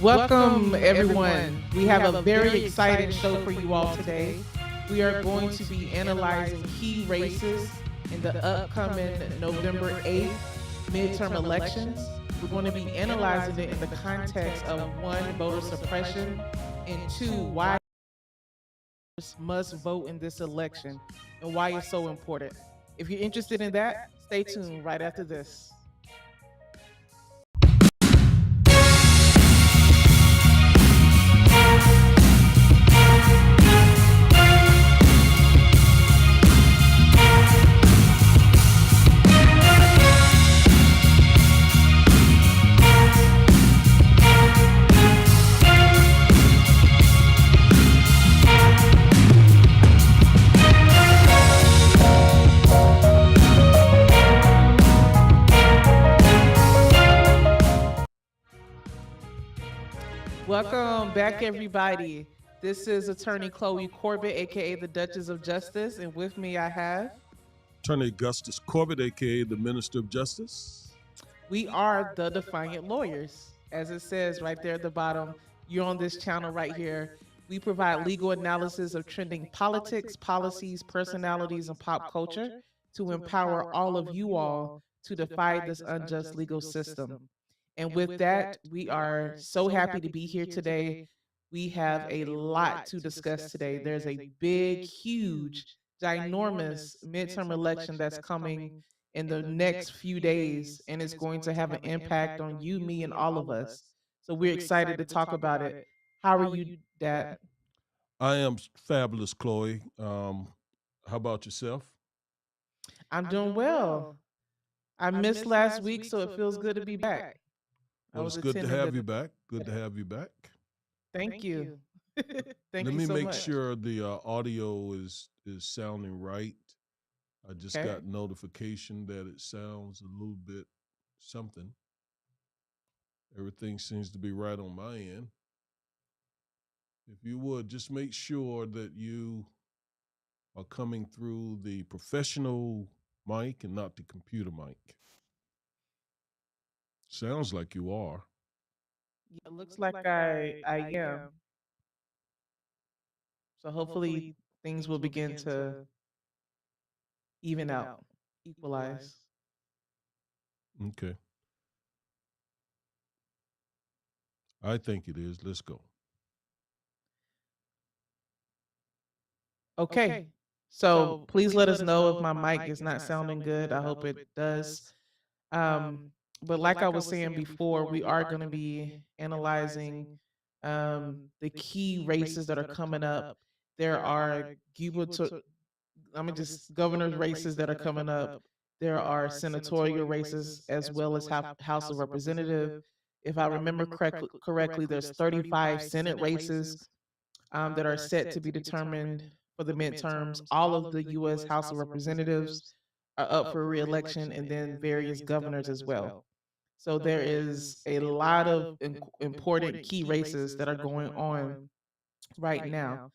Welcome, everyone. We have a very exciting show for you all today. We are going to be analyzing key races in the upcoming November 8th midterm elections. We're going to be analyzing it in the context of one, voter suppression, and two, why voters must vote in this election and why it's so important. If you're interested in that, stay tuned right after this. Welcome back, everybody. This is Attorney Chloe Corbett, aka the Duchess of Justice, and with me I have Attorney Augustus Corbett, aka the Minister of Justice. we are the Defiant Lawyers. As it says right there at the bottom, you're on this channel right here. We provide legal analysis of trending politics, policies, personalities, and pop culture to empower all of you all to defy this unjust legal system. And with that, we are so happy to be here today. We have a lot to discuss today. There's a big, huge, ginormous midterm election that's coming in the next few days, and it's going to have an impact on you, me, and all of us. So we're excited to talk about it. How are you, Dad? I am fabulous, Chloe. How about yourself? I'm doing well. I missed last week, so it feels good to be back. Well, it's good to have you back. Good to have you back. Thank you. Thank Let you me so make much. sure the audio is sounding right. I just Okay. got notification that it sounds a little bit something. Everything seems to be right on my end. If you would, just make sure that you are coming through the professional mic and not the computer mic. Sounds like you are. Yeah, it looks like I am. So hopefully things will begin to even out, equalize. Okay. I think it is. Let's go. Okay. So please let us know if my mic is not sounding good. I hope it does. Um, but like I was saying before, we are going to be analyzing the key races that are coming up. There are governor's races that are coming up. There are senatorial races as well as House of Representative. If I remember correctly, there's 35 Senate races that are set to be determined for the midterms. All of the U.S. House of Representatives are up for reelection, and then various governors as well. So there is a lot of important key races that are going on right now.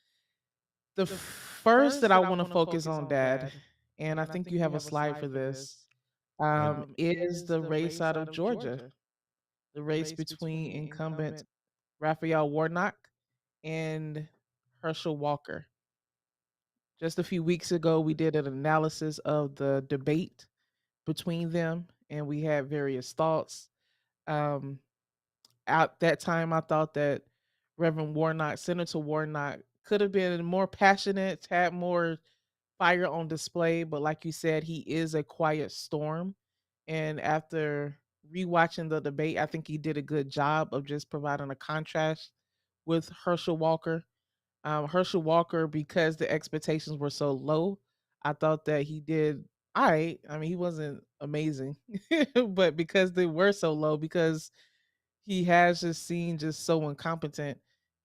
The first that I want to focus on, Dad, and I think you have a slide for this, I is the race out of Georgia, the race between incumbent Raphael Warnock and Herschel Walker. Just a few weeks ago, we did an analysis of the debate between them, and we had various thoughts. Um, at that time, I thought that Reverend Warnock, Senator Warnock, could have been more passionate, had more fire on display, but like you said, he is a quiet storm. And after rewatching the debate, I think he did a good job of just providing a contrast with Herschel Walker. Herschel Walker, because the expectations were so low, I thought that he did all right. I mean, he wasn't amazing, but because they were so low, because he has just seen just so incompetent,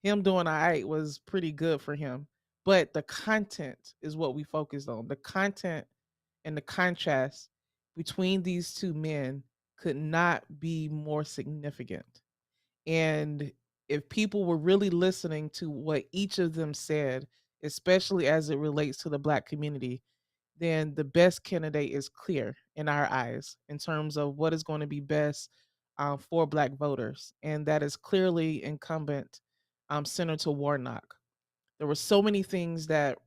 him doing all right was pretty good for him. But the content is what we focused on. The content and the contrast between these two men could not be more significant. And if people were really listening to what each of them said, especially as it relates to the Black community, then the best candidate is clear in our eyes in terms of what is going to be best for Black voters, and that is clearly incumbent Senator Warnock. There were so many things that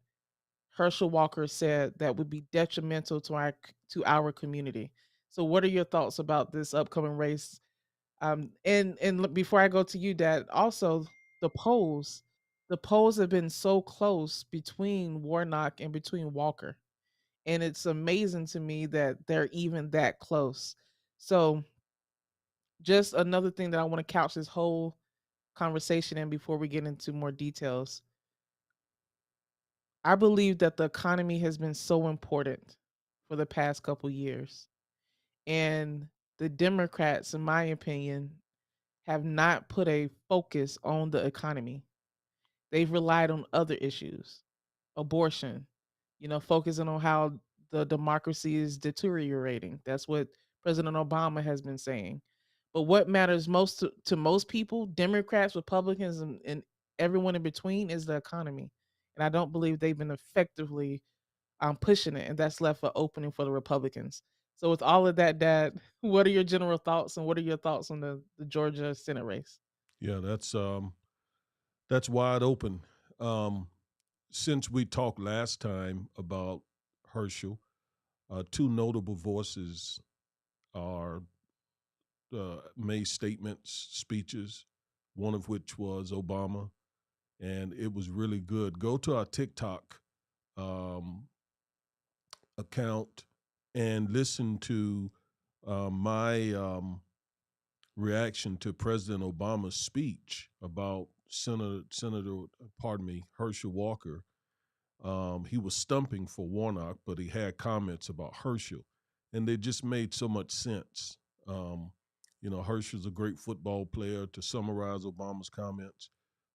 Herschel Walker said that would be detrimental to our community. So, what are your thoughts about this upcoming race? Before I go to you, Dad, also the polls, the polls have been so close between Warnock and between Walker, and it's amazing to me that they're even that close. So, just another thing that I want to couch this whole conversation in before we get into more details. I believe that the economy has been so important for the past couple years. And the Democrats, in my opinion, have not put a focus on the economy. They've relied on other issues, abortion, focusing on how the democracy is deteriorating. That's what President Obama has been saying. But what matters most to most people, Democrats, Republicans, and everyone in between, is the economy. And I don't believe they've been effectively pushing it, and that's left an opening for the Republicans. So, with all of that, Dad, what are your general thoughts, and what are your thoughts on the Georgia Senate race? Yeah, that's wide open. Um, since we talked last time about Herschel, two notable voices are made statements, speeches, one of which was Obama, and it was really good. Go to our TikTok um, account and listen to my reaction to President Obama's speech about Herschel Walker. He was stumping for Warnock, but he had comments about Herschel, and they just made so much sense. Um, Herschel's a great football player, to summarize Obama's comments,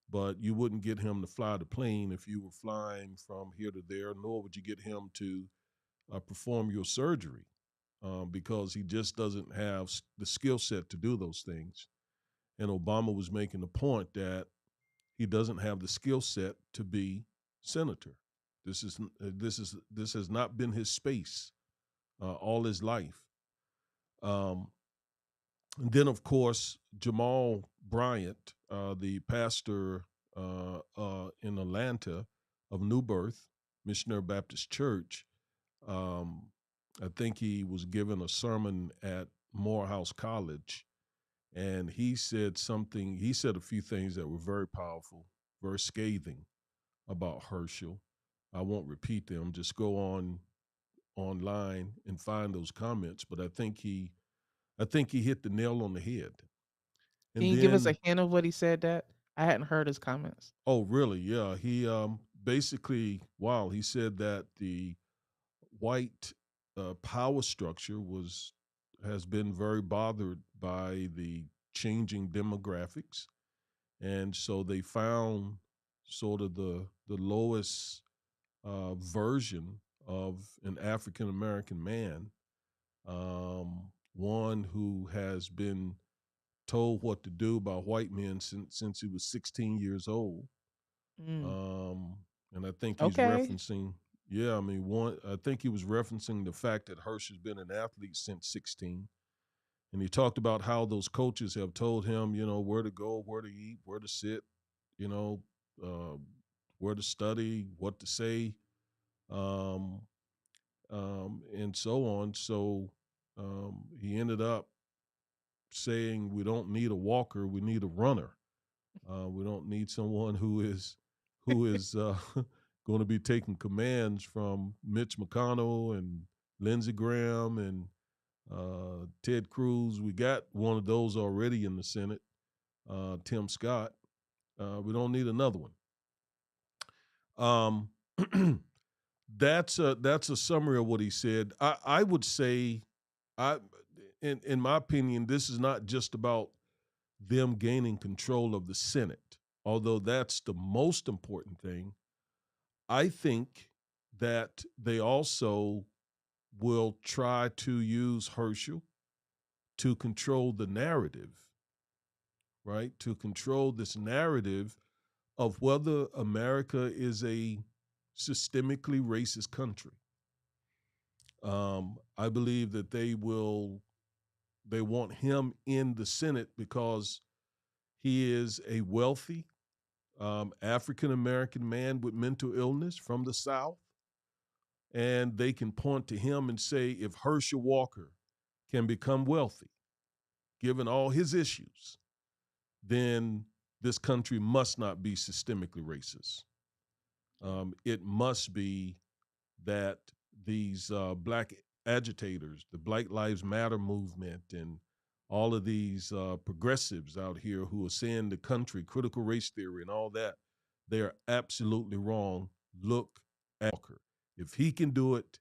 but you wouldn't get him to fly the plane if you were flying from here to there, nor would you get him to perform your surgery because he just doesn't have the skill set to do those things. And Obama was making the point that he doesn't have the skill set to be senator. This has not been his space all his life. Um, and then, of course, Jamal Bryant, the pastor in Atlanta of New Birth Missionary Baptist Church, um, I think he was given a sermon at Morehouse College, and he said something. He said a few things that were very powerful, very scathing about Herschel. I won't repeat them. Just go online and find those comments. But I think he hit the nail on the head. Can And you give us a then, hint of what he said, Dad? I hadn't heard his comments. oh, really? Yeah, he basically, wow, he said that the white power structure was has been very bothered by the changing demographics, and so they found sort of the lowest version of an African American man, one who has been told what to do by white men since he was 16 years old. Mm, Um, and I think he's okay. referencing, yeah, I mean, one, I think he was referencing the fact that Hirsch has been an athlete since 16. And he talked about how those coaches have told him, where to go, where to eat, where to sit, you know, uh, where to study, what to say, um, and so on. So he ended up saying, we don't need a walker, we need a runner. We don't need someone who is going to be taking commands from Mitch McConnell and Lindsey Graham and Ted Cruz. We got one of those already in the Senate, Tim Scott. We don't need another one. Um, that's a summary of what he said. I would say, I in my opinion, this is not just about them gaining control of the Senate, although that's the most important thing. I think that they also will try to use Herschel to control the narrative, right? To control this narrative of whether America is a systemically racist country. I believe that they will They want him in the Senate because he is a wealthy African American man with mental illness from the South. And they can point to him and say, if Herschel Walker can become wealthy, given all his issues, then this country must not be systemically racist. It must be that these black agitators, the Black Lives Matter movement, and all of these progressives out here who are saying the country, critical race theory, and all that, they are absolutely wrong. Look at Walker. If he can do it,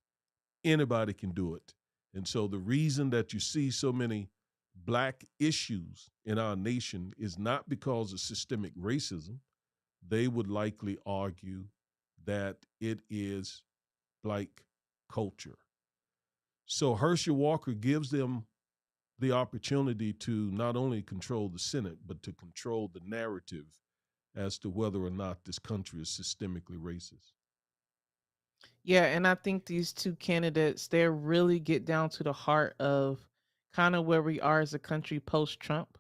anybody can do it. And so the reason that you see so many black issues in our nation is not because of systemic racism. They would likely argue that it is black culture. So Herschel Walker gives them the opportunity to not only control the Senate, but to control the narrative as to whether or not this country is systemically racist. Yeah, and I think these two candidates, they really get down to the heart of kind of where we are as a country post Trump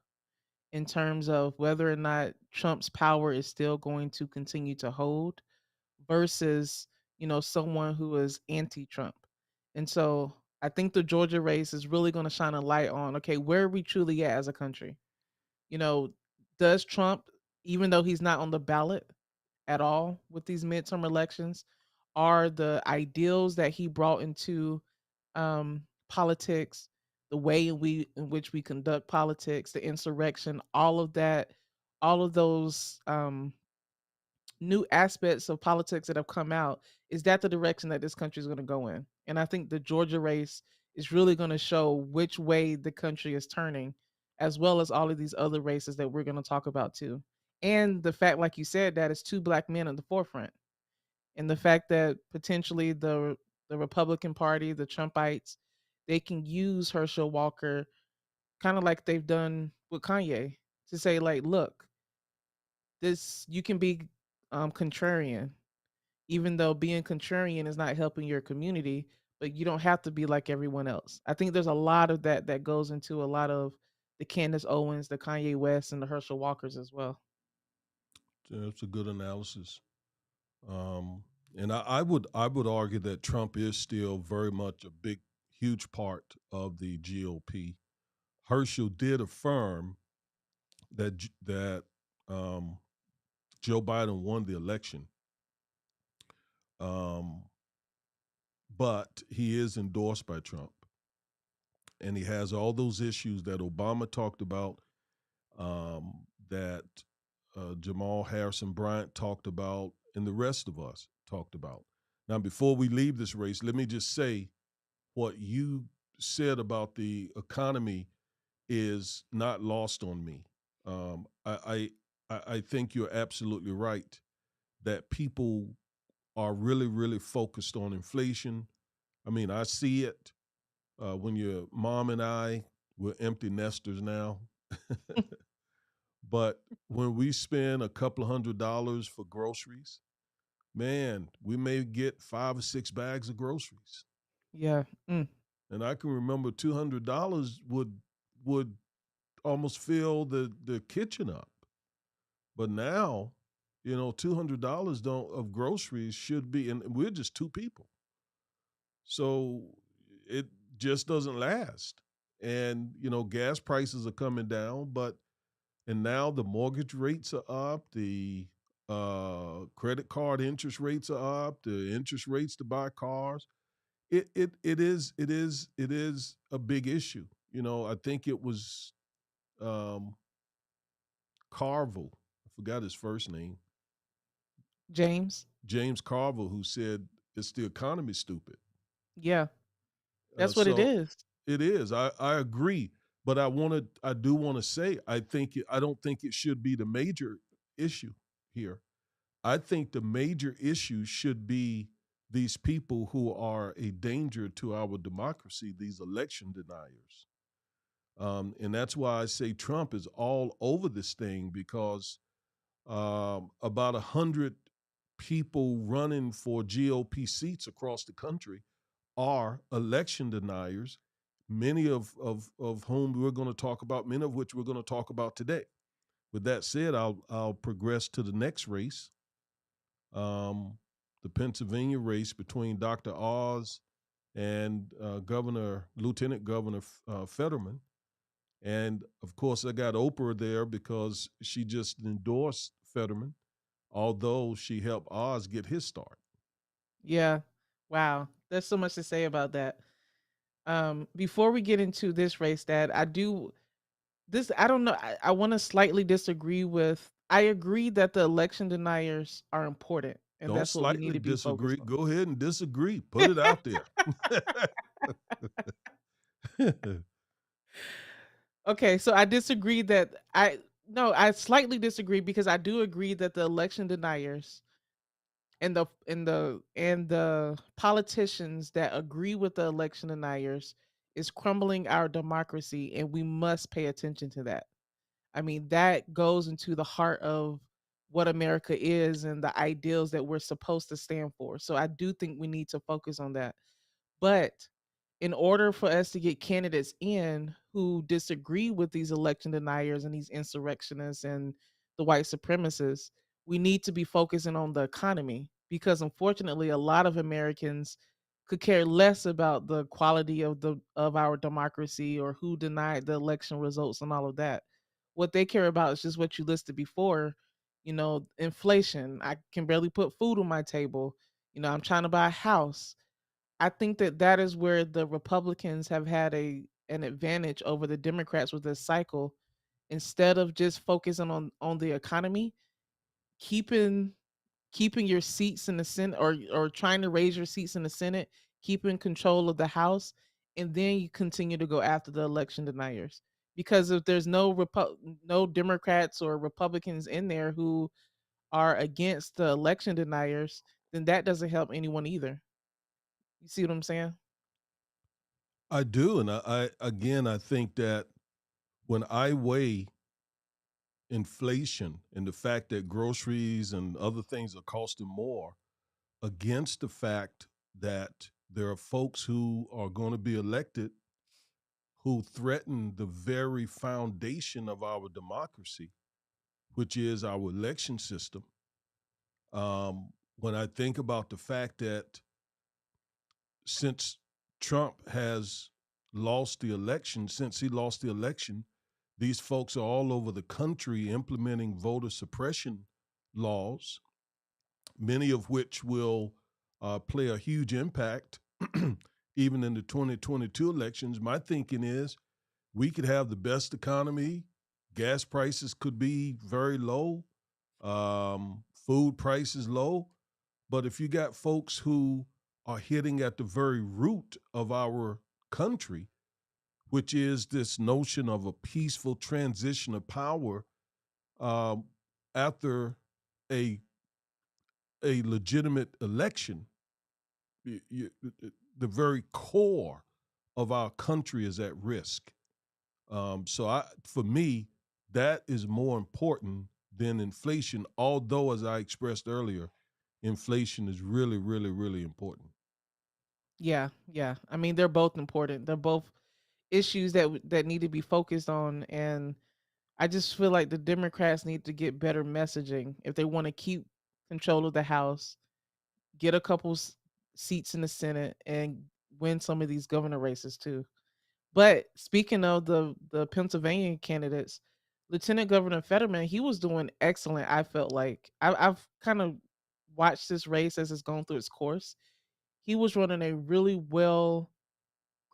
in terms of whether or not Trump's power is still going to continue to hold versus, someone who is anti-Trump. And so I think the Georgia race is really going to shine a light on, okay, where are we truly at as a country? You know, does Trump, even though he's not on the ballot at all with these midterm elections, are the ideals that he brought into politics, the way in which we conduct politics, the insurrection, all of that, all of those new aspects of politics that have come out, is that the direction that this country is going to go in? And I think the Georgia race is really going to show which way the country is turning, as well as all of these other races that we're going to talk about too. And the fact, like you said, that it's two black men at the forefront, and the fact that potentially the Republican Party, the Trumpites, they can use Herschel Walker kind of like they've done with Kanye to say, like, look, this you can be contrarian, even though being contrarian is not helping your community, but you don't have to be like everyone else. I think there's a lot of that that goes into a lot of the Candace Owens, the Kanye West, and the Herschel Walkers as well. So that's a good analysis. Um, and I would argue that Trump is still very much a big, huge part of the GOP. Herschel did affirm that um, Joe Biden won the election, um, but he is endorsed by Trump, and he has all those issues that Obama talked about, that Jamal Harrison Bryant talked about, and the rest of us talked about. Now, before we leave this race, let me just say what you said about the economy is not lost on me. I think you're absolutely right that people are really, really focused on inflation. I mean, I see it when your mom and I, we're empty nesters now. But when we spend a couple of $100s for groceries, man, we may get 5 or 6 bags of groceries. Yeah. Mm. And I can remember $200 would almost fill the kitchen up. But now, $200 don't of groceries should be, and we're just two people. So it just doesn't last. And, gas prices are coming down, and now the mortgage rates are up, the credit card interest rates are up, the interest rates to buy cars. It is a big issue. I think it was um, Carville. I forgot his first name. James. James Carville, who said it's the economy, stupid. Yeah. That's what it So is. it is. I agree, but I do want to say I don't think it should be the major issue here. I think the major issue should be these people who are a danger to our democracy, these election deniers. And that's why I say Trump is all over this thing because about 100 people running for GOP seats across the country are election deniers, many of whom we're going to talk about, many of which we're going to talk about today. With that said, I'll progress to the next race, um, the Pennsylvania race between Dr. Oz and Lieutenant Governor Fetterman. And of course, I got Oprah there because she just endorsed Fetterman, although she helped Oz get his start. Yeah. Wow. There's so much to say about that. Before we get into this race, Dad, I don't know. I want to slightly disagree with. I agree that the election deniers are important, and Don't that's what we slightly need to be disagree. focused on. Go ahead and disagree. Put it out there. Okay, so I disagree that I no, I slightly disagree because I do agree that the election deniers and the politicians that agree with the election deniers is crumbling our democracy, and we must pay attention to that. I mean, that goes into the heart of what America is and the ideals that we're supposed to stand for. So I do think we need to focus on that. But in order for us to get candidates in who disagree with these election deniers and these insurrectionists and the white supremacists, we need to be focusing on the economy because unfortunately a lot of Americans could care less about the quality of our democracy or who denied the election results and all of that. What they care about is just what you listed before, inflation. I can barely put food on my table. I'm trying to buy a house. I think that that is where the Republicans have had an advantage over the Democrats with this cycle. Instead of just focusing on the economy, keeping keeping your seats in the Senate or trying to raise your seats in the Senate, keeping control of the House, and then you continue to go after the election deniers. Because if there's no Democrats or Republicans in there who are against the election deniers, then that doesn't help anyone either. You see what I'm saying? I do, and I again, I think that when I weigh inflation and the fact that groceries and other things are costing more against the fact that there are folks who are going to be elected who threaten the very foundation of our democracy, which is our election system. When I think about the fact that since Trump has lost the election, since he lost the election, these folks are all over the country implementing voter suppression laws, many of which will play a huge impact even in the 2022 elections. My thinking is we could have the best economy, gas prices could be very low, food prices low, but if you got folks who are hitting at the very root of our country, which is this notion of a peaceful transition of power um, after a legitimate election, the very core of our country is at risk. For me, that is more important than inflation. Although, as I expressed earlier, inflation is really, really, really important. Yeah, yeah. I mean, they're both important. They're both issues that need to be focused on, and I just feel like the Democrats need to get better messaging if they want to keep control of the House, get a couple seats in the Senate, and win some of these governor races too. But speaking of the Pennsylvania candidates, Lieutenant Governor Fetterman, he was doing excellent. I felt like I've kind of watched this race as it's gone through its course. He was running a really well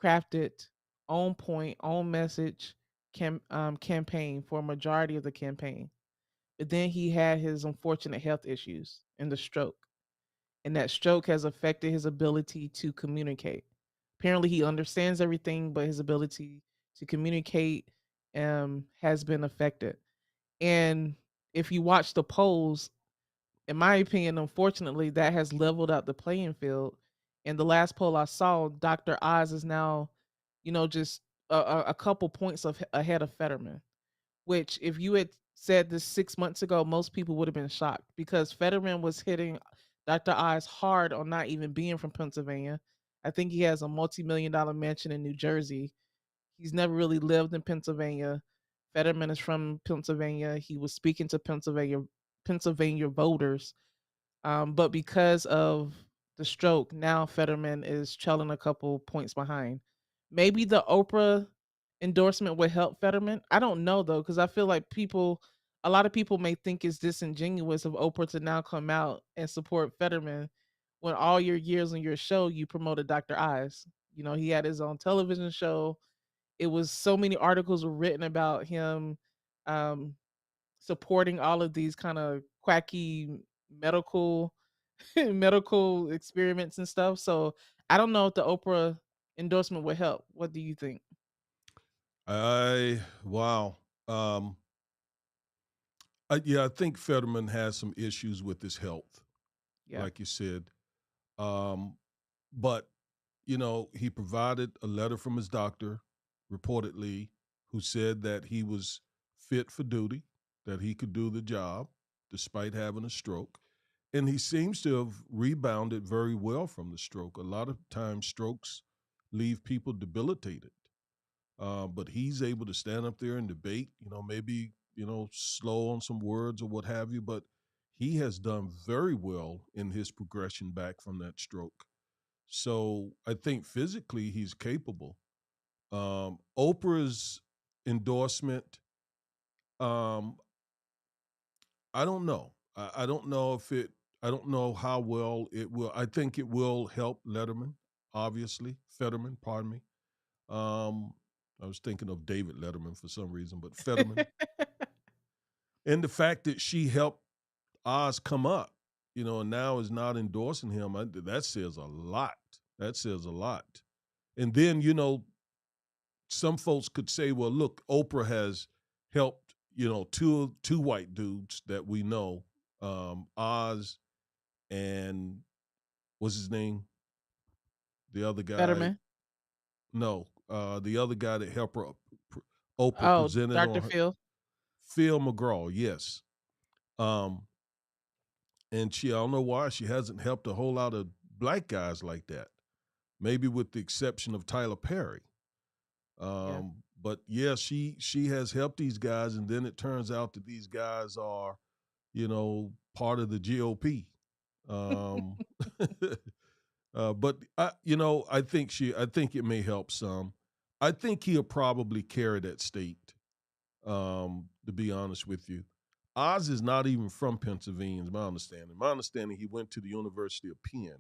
crafted, on point, on message campaign for a majority of the campaign. But then he had his unfortunate health issues and the stroke. And that stroke has affected his ability to communicate. Apparently, he understands everything, but his ability to communicate has been affected. And if you watch the polls, in my opinion, unfortunately, that has leveled out the playing field. And the last poll I saw, Dr. Oz is now, just a couple points ahead of Fetterman. Which, if you had said this 6 months ago, most people would have been shocked because Fetterman was hitting Dr. Oz hard on not even being from Pennsylvania. I think he has a multi-million-dollar mansion in New Jersey. He's never really lived in Pennsylvania. Fetterman is from Pennsylvania. He was speaking to Pennsylvania voters, but because of the stroke, now Fetterman is trailing a couple points behind. Maybe the Oprah endorsement would help Fetterman. I don't know though, because I feel like a lot of people may think it's disingenuous of Oprah to now come out and support Fetterman when all your years on your show you promoted Dr. Oz. You know, he had his own television show. It was so many articles were written about him um, supporting all of these kind of quacky medical medical experiments and stuff. So I don't know if the Oprah endorsement would help. What do you think? I wow. Um, yeah, I think Fetterman has some issues with his health, Yeah. like you said. Um, but he provided a letter from his doctor, reportedly, who said that he was fit for duty, that he could do the job despite having a stroke. And he seems to have rebounded very well from the stroke. A lot of times, strokes leave people debilitated. But he's able to stand up there and debate, maybe, slow on some words or what have you. But he has done very well in his progression back from that stroke. So I think physically he's capable. Oprah's endorsement, um, I don't know. I don't know if it. I don't know how well it will. I think it will help Letterman, obviously Fetterman. Pardon me. Um, I was thinking of David Letterman for some reason, but Fetterman, and the fact that she helped Oz come up, and now is not endorsing him. That says a lot. That says a lot. And then, some folks could say, well, look, Oprah has helped, two white dudes that we know, Oz and what's his name? The other guy, Fetterman. no, the other guy that helped her, Oprah Oh, presented Dr. on her, Phil. Phil McGraw, yes. Um, and I don't know why she hasn't helped a whole lot of black guys like that. Maybe with the exception of Tyler Perry. Yeah. But yeah, she has helped these guys, and then it turns out that these guys are, part of the GOP. Um, but I think it may help some. I think he'll probably carry that state. To be honest with you, Oz is not even from Pennsylvania, is my understanding. My understanding, he went to the University of Penn,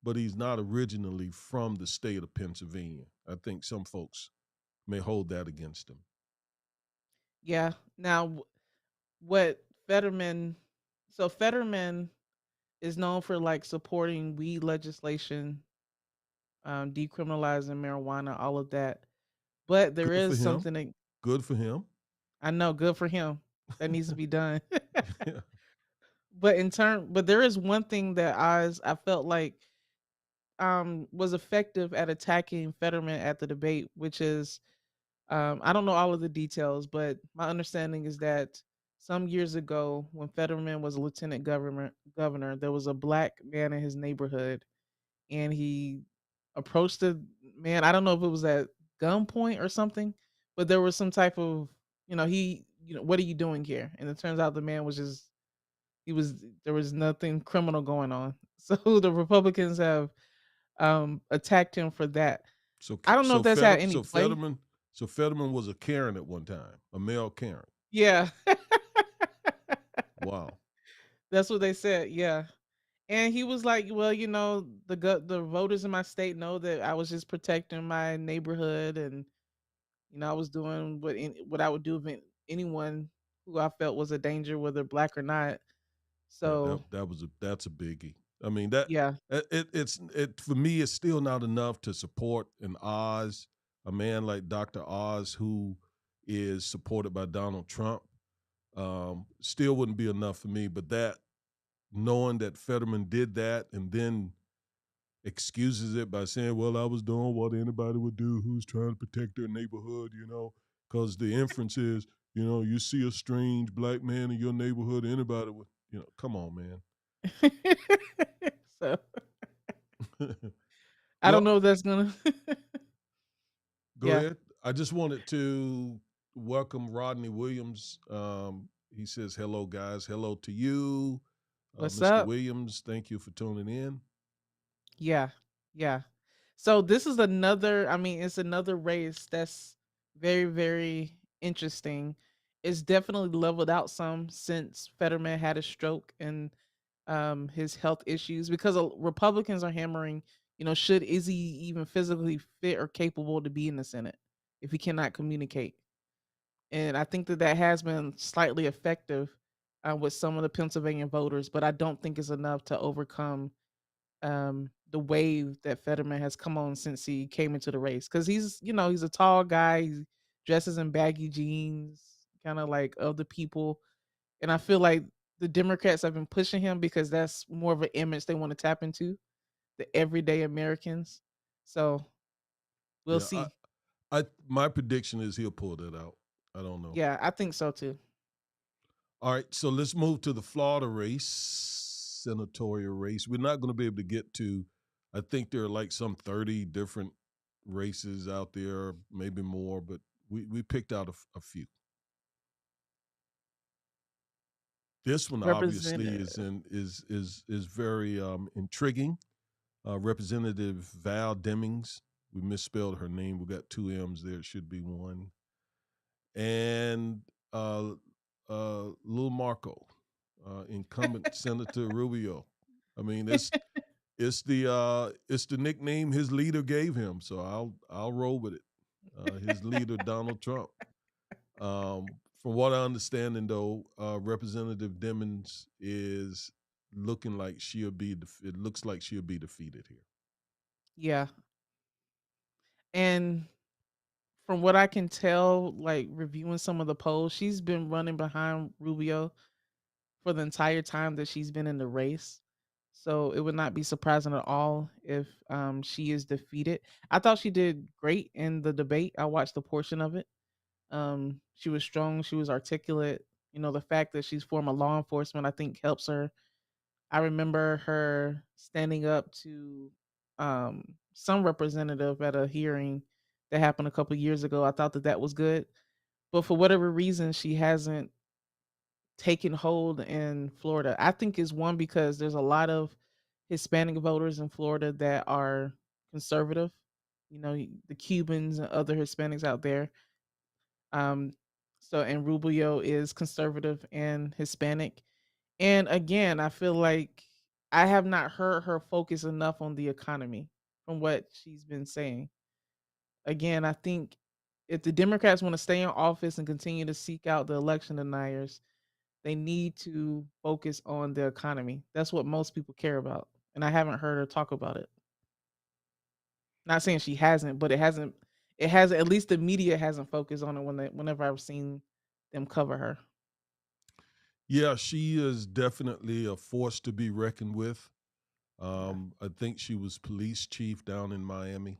but he's not originally from the state of Pennsylvania. I think some folks may hold that against him. Yeah. Now, what Fetterman so Fetterman is known for like supporting weed legislation, decriminalizing marijuana, all of that. But there Good for is him. something that Good for him. I know, good for him. That needs to be done. Yeah. But there is one thing that I felt like was effective at attacking Fetterman at the debate, which is I don't know all of the details, but my understanding is that some years ago, when Fetterman was a lieutenant governor, there was a black man in his neighborhood, and he approached the man. I don't know if it was at gunpoint or something, but there was some type of, what are you doing here? And it turns out the man was just there was nothing criminal going on. So the Republicans have attacked him for that. So I don't know so if that's had any So play. Fetterman was a Karen at one time, a male Karen. Yeah. Wow. That's what they said, yeah. And he was like, "Well, the voters in my state know that I was just protecting my neighborhood, and I was doing what I would do if anyone who I felt was a danger, whether black or not." So, That's a biggie. I mean that yeah. it for me it's still not enough to support an Oz, a man like Dr. Oz who is supported by Donald Trump. Still wouldn't be enough for me, but that knowing that Fetterman did that and then excuses it by saying, "Well, I was doing what anybody would do who's trying to protect their neighborhood," because the inference is, you see a strange black man in your neighborhood, anybody would, come on, man. So, I don't Well, know if that's gonna go Yeah. ahead. I just wanted to welcome Rodney Williams. He says, hello, guys. Hello to you, What's Mr. up? Williams. Thank you for tuning in. Yeah. Yeah. So this is another, I mean, it's another race that's very, very interesting. It's definitely leveled out some since Fetterman had a stroke and his health issues because Republicans are hammering, should is he even physically fit or capable to be in the Senate if he cannot communicate? And I think that that has been slightly effective with some of the Pennsylvania voters, but I don't think it's enough to overcome the wave that Fetterman has come on since he came into the race. Because he's a tall guy, he dresses in baggy jeans, kind of like of the people. And I feel like the Democrats have been pushing him because that's more of an image they want to tap into, the everyday Americans. So we'll Yeah, see. my prediction is he'll pull that out. I don't know. Yeah, I think so too. All right, so let's move to the Florida race, senatorial race. We're not going to be able to get to, I think there are like some 30 different races out there, maybe more, but we picked out a few. This one obviously Representative. is very intriguing. Representative Val Demings. We misspelled her name. We got two M's there. It should be one. And Lil Marco, incumbent Senator Rubio. I mean, it's the nickname his leader gave him, so I'll roll with it. His leader, Donald Trump. From what I understand, though, Representative Demings is looking like she'll be. It looks like she'll be defeated here. Yeah. And from what I can tell, like reviewing some of the polls, she's been running behind Rubio for the entire time that she's been in the race. So it would not be surprising at all if she is defeated. I thought she did great in the debate. I watched a portion of it. She was strong, she was articulate. The fact that she's former law enforcement, I think helps her. I remember her standing up to some representative at a hearing that happened a couple years ago. I thought that that was good, but for whatever reason, she hasn't taken hold in Florida. I think is one because there's a lot of Hispanic voters in Florida that are conservative. The Cubans and other Hispanics out there. Um, and Rubio is conservative and Hispanic. And again, I feel like I have not heard her focus enough on the economy from what she's been saying. Again, I think if the Democrats want to stay in office and continue to seek out the election deniers, they need to focus on the economy. That's what most people care about. And I haven't heard her talk about it. Not saying she hasn't, but it hasn't, at least the media hasn't focused on it whenever I've seen them cover her. Yeah, she is definitely a force to be reckoned with. Yeah. I think she was police chief down in Miami,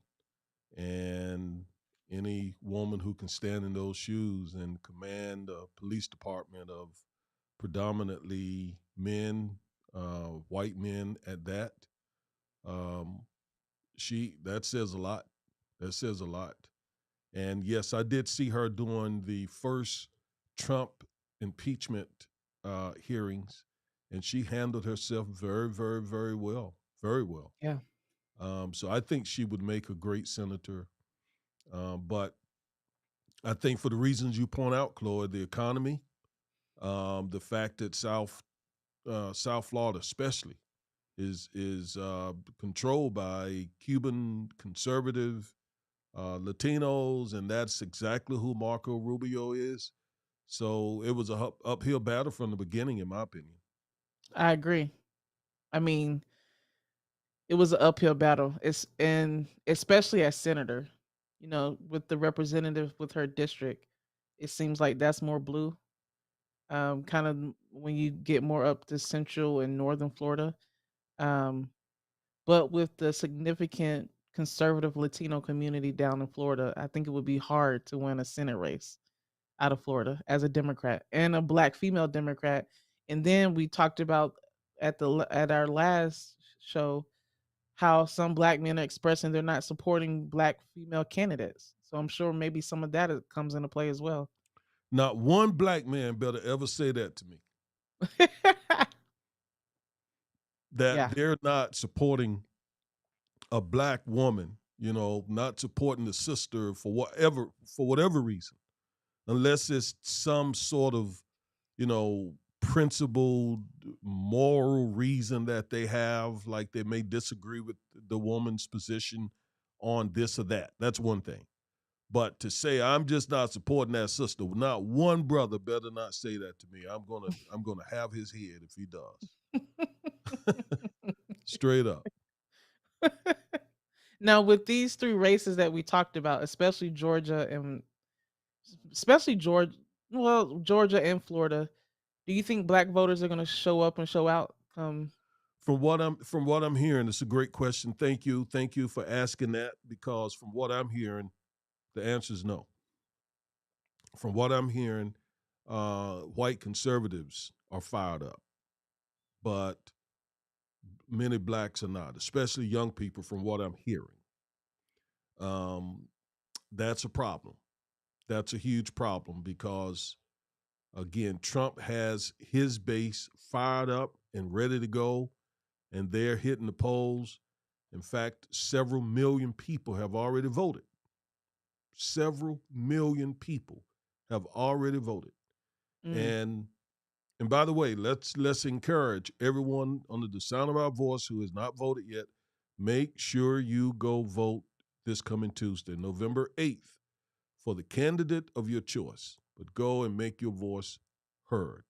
and any woman who can stand in those shoes and command a police department of predominantly men, white men at that, um, she that says a lot. That says a lot. And yes, I did see her during the first Trump impeachment hearings, and she handled herself very, very, very well, very well. Yeah. So I think she would make a great senator. But I think for the reasons you point out, Chloe, the economy, the fact that South Florida, especially, is controlled by Cuban conservative Latinos, and that's exactly who Marco Rubio is. So it was a uphill battle from the beginning, in my opinion. I agree. I mean, it was an uphill battle. It's and especially as senator, with the representative with her district, it seems like that's more blue. Kind of when you get more up to central and northern Florida. Um, but with the significant conservative Latino community down in Florida, I think it would be hard to win a Senate race out of Florida as a Democrat and a black female Democrat. And then we talked about at our last show how some black men are expressing they're not supporting black female candidates. So I'm sure maybe some of that comes into play as well. Not one black man better ever say that to me, that Yeah. they're not supporting a black woman, not supporting the sister for whatever reason, unless it's some sort of, principled moral reason that they have, like they may disagree with the woman's position on this or that. That's one thing. But to say I'm just not supporting that sister, not one brother better not say that to me. I'm gonna have his head if he does. Straight up. Now, with these three races that we talked about, especially Georgia, well, Georgia and Florida, do you think black voters are going to show up and show out? From what I'm hearing, it's a great question. Thank you for asking that, because from what I'm hearing, the answer is no. From what I'm hearing, white conservatives are fired up, but many blacks are not, especially young people. From what I'm hearing, um, that's a problem. That's a huge problem because, again, Trump has his base fired up and ready to go, and they're hitting the polls. In fact, several million people have already voted. Several million people have already voted. Mm, And by the way, let's encourage everyone under the sound of our voice who has not voted yet. Make sure you go vote this coming Tuesday, November 8th, for the candidate of your choice. But go and make your voice heard.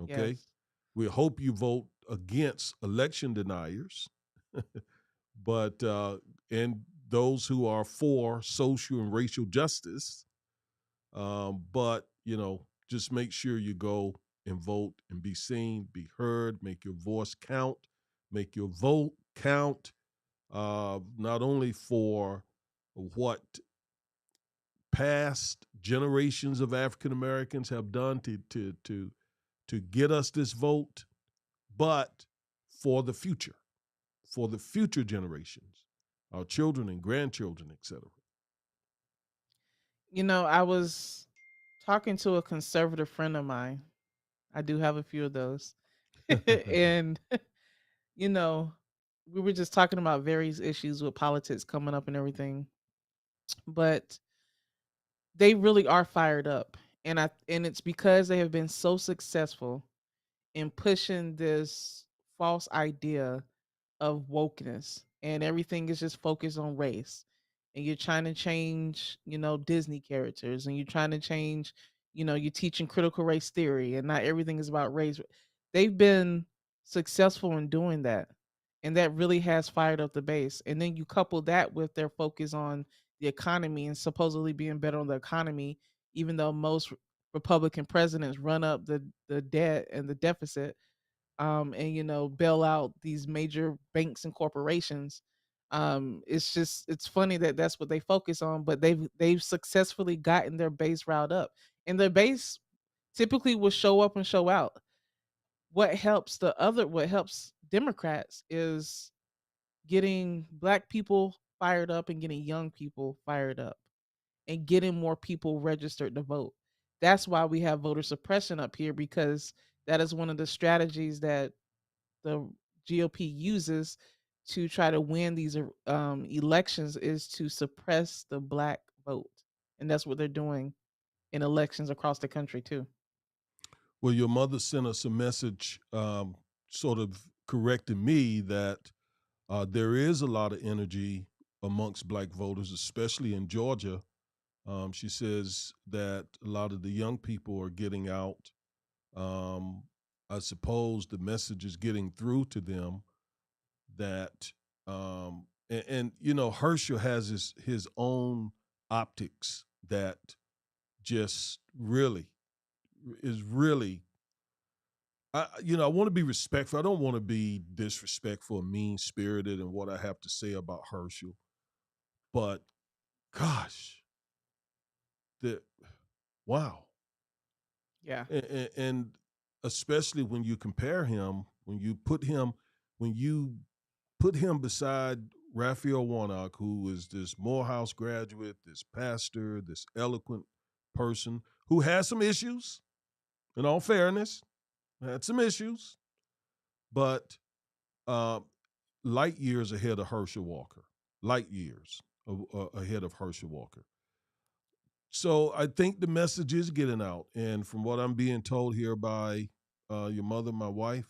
Okay? yes. We hope you vote against election deniers, but and those who are for social and racial justice. But just make sure you go and vote and be seen, be heard, make your voice count, make your vote count. Not only for what past generations of African Americans have done to get us this vote, but for the future generations, our children and grandchildren, etc. I was talking to a conservative friend of mine. I do have a few of those. And, you know, we were just talking about various issues with politics coming up and everything. But they really are fired up. And it's because they have been so successful in pushing this false idea of wokeness, and everything is just focused on race. And you're trying to change, Disney characters, and you're trying to change, you're teaching critical race theory, and not everything is about race. They've been successful in doing that. And that really has fired up the base. And then you couple that with their focus on the economy and supposedly being better on the economy, even though most Republican presidents run up the debt and the deficit, and bail out these major banks and corporations. It's funny that that's what they focus on, but they've successfully gotten their base riled up, and their base typically will show up and show out. What helps Democrats is getting black people fired up and getting young people fired up and getting more people registered to vote. That's why we have voter suppression up here, because that is one of the strategies that the GOP uses to try to win these elections, is to suppress the black vote. And that's what they're doing in elections across the country too. Well, your mother sent us a message, sort of correcting me that there is a lot of energy amongst black voters, especially in Georgia. She says that a lot of the young people are getting out. Um, I suppose the message is getting through to them that, Herschel has his own optics that just really is really. I want to be respectful. I don't want to be disrespectful or mean spirited in what I have to say about Herschel. But gosh, the wow, Yeah. and especially when you compare him, when you put him beside Raphael Warnock, who is this Morehouse graduate, this pastor, this eloquent person who has some issues, in all fairness, had some issues, but uh, light years ahead of Herschel Walker, light years ahead of Herschel Walker. So I think the message is getting out. And from what I'm being told here by your mother, my wife,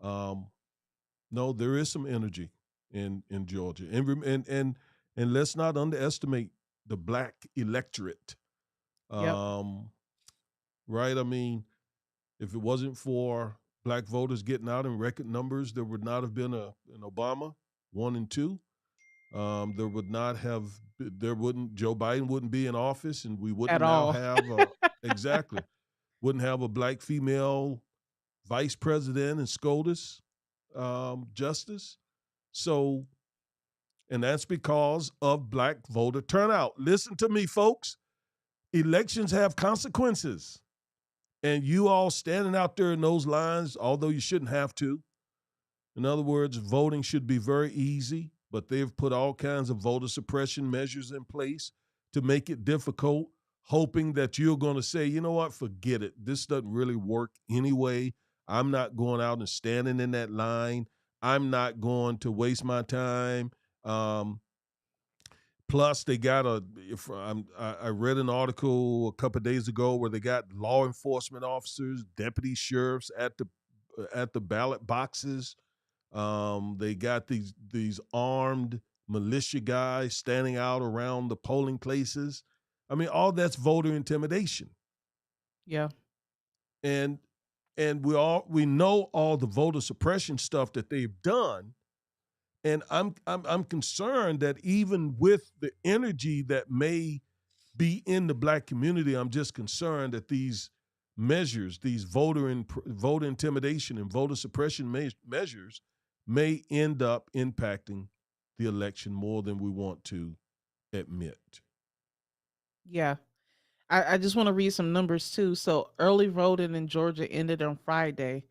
um, no, there is some energy in Georgia, and let's not underestimate the black electorate. Yep. Um, right? I mean, if it wasn't for black voters getting out in record numbers, there would not have been an Obama 1 and 2. There would not have there wouldn't Joe Biden wouldn't be in office, and we wouldn't At now all. have a exactly wouldn't have a black female vice president and SCOTUS justice. So, and that's because of black voter turnout. Listen to me, folks. Elections have consequences. And you all standing out there in those lines, although you shouldn't have to. In other words, voting should be very easy, but they've put all kinds of voter suppression measures in place to make it difficult, hoping that you're going to say, you know what, forget it. This doesn't really work anyway. I'm not going out and standing in that line. I'm not going to waste my time. Um, Plus, they got I read an article a couple of days ago where they got law enforcement officers, deputy sheriffs at the ballot boxes. They got these armed militia guys standing out around the polling places. I mean, all that's voter intimidation, Yeah. and we know all the voter suppression stuff that they've done. And I'm concerned that even with the energy that may be in the black community, I'm just concerned that these measures, these voter intimidation and voter suppression measures, may end up impacting the election more than we want to admit. Yeah. I just want to read some numbers too. So early voting in Georgia ended on Friday.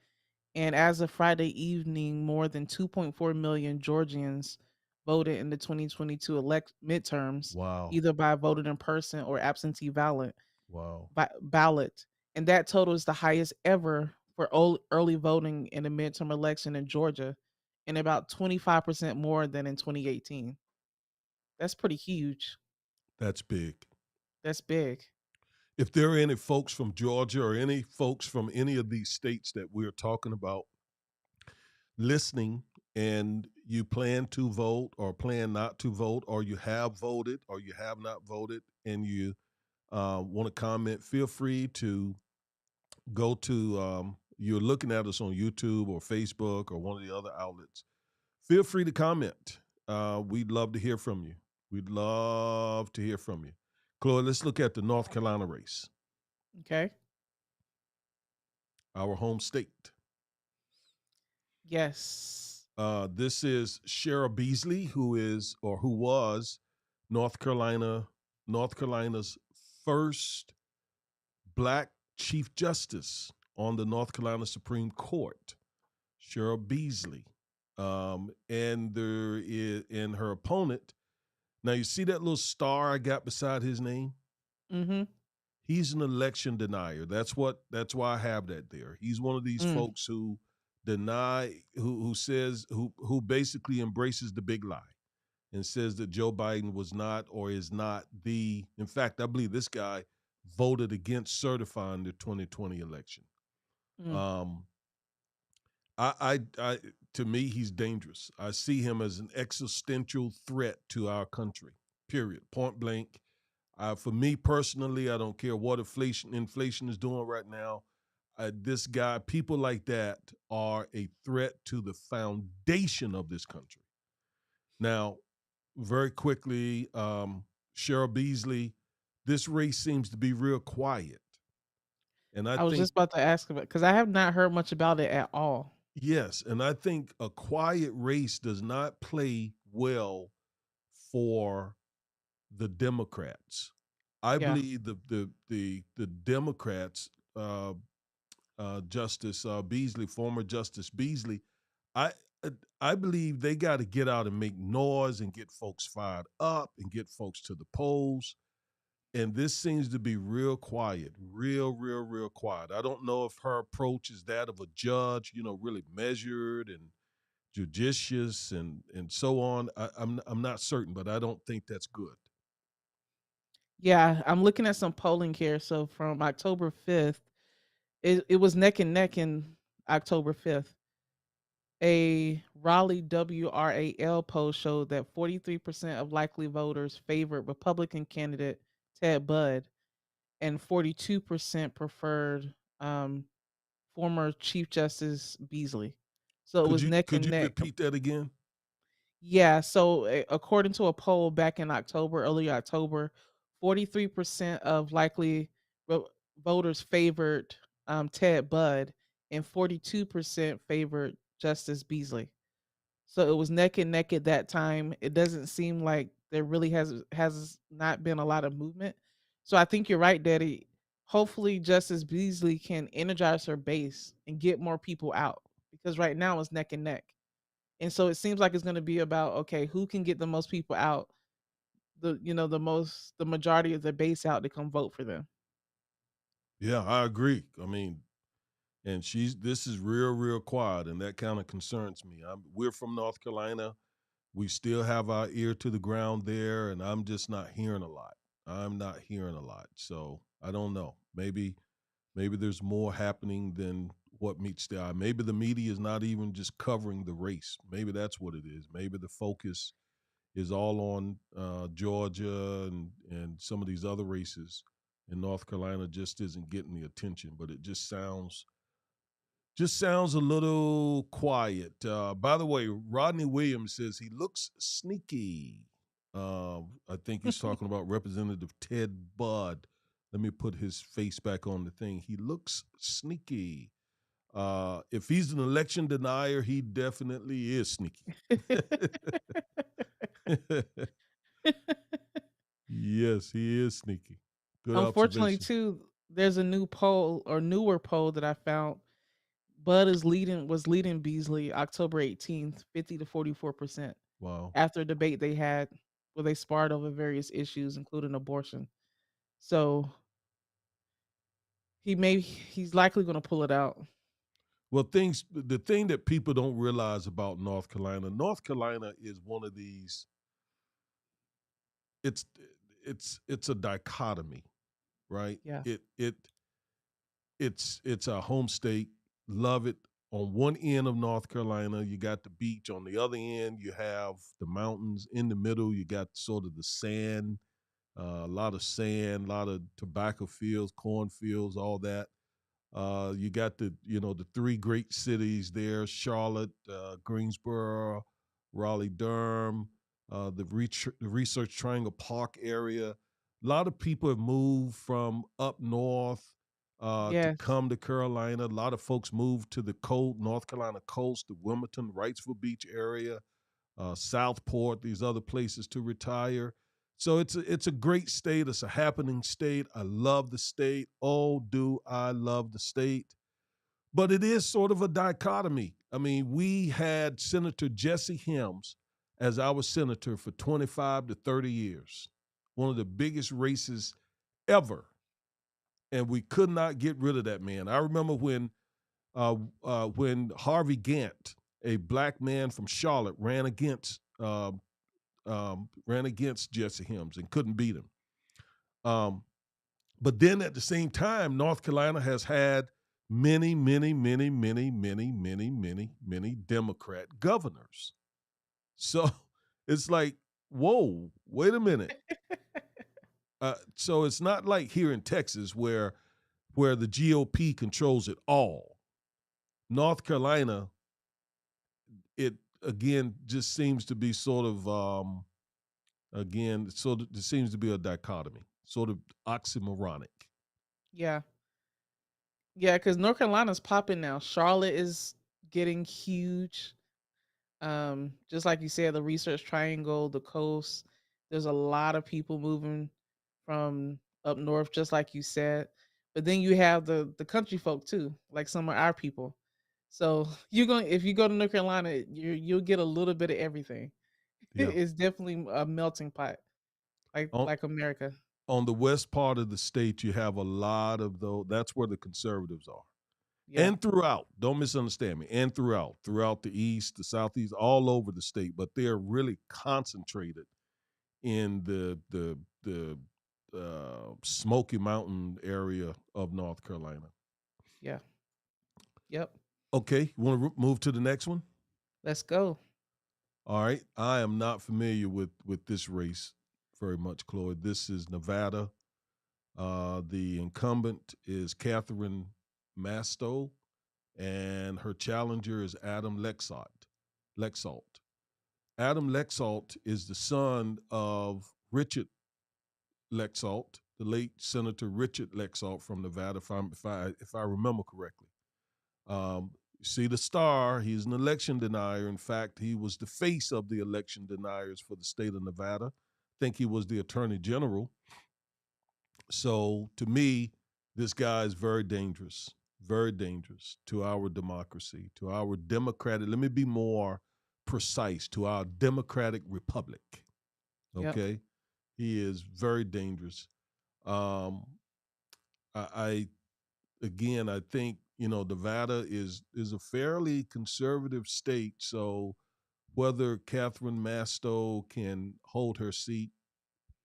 And as of Friday evening, more than 2.4 million Georgians voted in the 2022 midterms, Wow, either by voted in person or absentee wow, ballot. And that total is the highest ever for early voting in a midterm election in Georgia, and about 25% more than in 2018. That's pretty huge. that's big. That's big. If there are any folks from Georgia or any folks from any of these states that we're talking about listening and you plan to vote or plan not to vote, or you have voted or you have not voted, and you want to comment, feel free to go to, you're looking at us on YouTube or Facebook or one of the other outlets. Feel free to comment. We'd love to hear from you. We'd love to hear from you. Chloe, let's look at the North Carolina race, Okay. our home state. Yes. This is Shara Beasley, who was North Carolina's first black chief justice on the North Carolina Supreme Court. Shara Beasley, and her opponent. Now you see that little star I got beside his name. Mm-hmm. He's an election denier. That's why I have that there. He's one of these Mm. folks who who basically embraces the big lie and says that Joe Biden was not or is not in fact, I believe this guy voted against certifying the 2020 election. Mm. Um I to me he's dangerous. I see him as an existential threat to our country. Period. Point blank. For me personally, I don't care what inflation is doing right now. This guy, people like that are a threat to the foundation of this country. Now, very quickly, Cheryl Beasley, this race seems to be real quiet. And I I was think, just about to ask about because I have not heard much about it at all. yes, and I think a quiet race does not play well for the Democrats. I Yeah. believe the Democrats, Justice Beasley, former Justice Beasley, uh, I believe they got to get out and make noise and get folks fired up and get folks to the polls. And this seems to be real quiet, real quiet. I don't know if her approach is that of a judge, really measured and judicious and so on. I'm not certain, but I don't think that's good. Yeah, I'm looking at some polling here. So from October 5th, it was neck and neck in October 5th. A Raleigh WRAL poll showed that 43% of likely voters favored Republican candidate Ted Budd and 42% preferred former Chief Justice Beasley. So it Could was you neck could and you neck. repeat that again? Yeah, so according to a poll back in October, early October, 43% of likely vo- voters favored Ted Budd and 42% favored Justice Beasley. So it was neck and neck at that time. It doesn't seem like there really has not been a lot of movement. So I think you're right, Daddy. Hopefully Justice Beasley can energize her base and get more people out because right now it's neck and neck. And so it seems like it's going to be about okay, who can get the most people out, the majority of the base out to come vote for them. Yeah, I agree. I mean, and this is real quiet, and that kind of concerns me. We're from North Carolina. We still have our ear to the ground there, and I'm just not hearing a lot. I'm not hearing a lot. So I don't know. Maybe there's more happening than what meets the eye. Maybe the media is not even just covering the race. Maybe that's what it is. Maybe the focus is all on Georgia and some of these other races, and North Carolina just isn't getting the attention. But it just sounds a little quiet. By the way, Rodney Williams says he looks sneaky. I think he's talking about Representative Ted Budd. Let me put his face back on the thing. He looks sneaky. If he's an election denier, he definitely is sneaky. Yes, he is sneaky. Good Unfortunately, observation. too, there's a new poll or newer poll that I found. Bud is leading was leading Beasley October 18th, 50 to 44% Wow. after a debate they had where they sparred over various issues, including abortion. So he's likely gonna pull it out. Well, the thing that people don't realize about North Carolina is one of these. It's it's a dichotomy, right? Yeah. It's a home state. Love it. On one end of North Carolina, you got the beach. On the other end, you have the mountains. In the middle, you got sort of the sand, a lot of sand, a lot of tobacco fields, cornfields, all that. You got the three great cities there: Charlotte, Greensboro, Raleigh, Durham, the Research Triangle Park area. A lot of people have moved from up north to Yes. come to Carolina. A lot of folks moved to the cold North Carolina coast, the Wilmington, Wrightsville Beach area, Southport, these other places to retire. So it's a great state. It's a happening state. I love the state. Oh, do I love the state? But it is sort of a dichotomy. I mean, we had Senator Jesse Helms as our senator for 25 to 30 years, one of the biggest races ever. And we could not get rid of that man. I remember when Harvey Gantt, a black man from Charlotte, ran against Jesse Helms and couldn't beat him. Um, but then at the same time, North Carolina has had many Democrat governors. So it's like, whoa, wait a minute. So it's not like here in Texas where the GOP controls it all. North Carolina, it again just seems to be sort of there seems to be a dichotomy, sort of oxymoronic. Yeah. Yeah, because North Carolina's popping now. Charlotte is getting huge. Just like you said, the Research Triangle, the coast. There's a lot of people moving from up north, just like you said. But then you have the country folk too, like some of our people. So you're going if you go to North Carolina, you'll get a little bit of everything. Yeah. It's definitely a melting pot, On like America. on the west part of the state, you have a lot of those. That's where the conservatives are. Yeah, And throughout, don't misunderstand me, and throughout the east, the southeast, all over the state, but they're really concentrated in the Smoky Mountain area of North Carolina. yeah, yep. Okay, you want to move to the next one? Let's go. All right, I am not familiar with this race very much, Chloe. This is Nevada. The incumbent is Catherine Masto, and her challenger is Adam Lexalt. Lexalt. Adam Lexalt is the son of Richard Lexalt, the late Senator Richard Lexalt from Nevada, if I remember correctly. See the star, he's an election denier. In fact, he was the face of the election deniers for the state of Nevada. I think he was the attorney general. So to me, this guy is very dangerous to our democracy, to our democratic, let me be more precise, to our democratic republic. Yep. Okay. He is very dangerous. Um, I again, I think Nevada is a fairly conservative state, so whether Catherine Masto can hold her seat,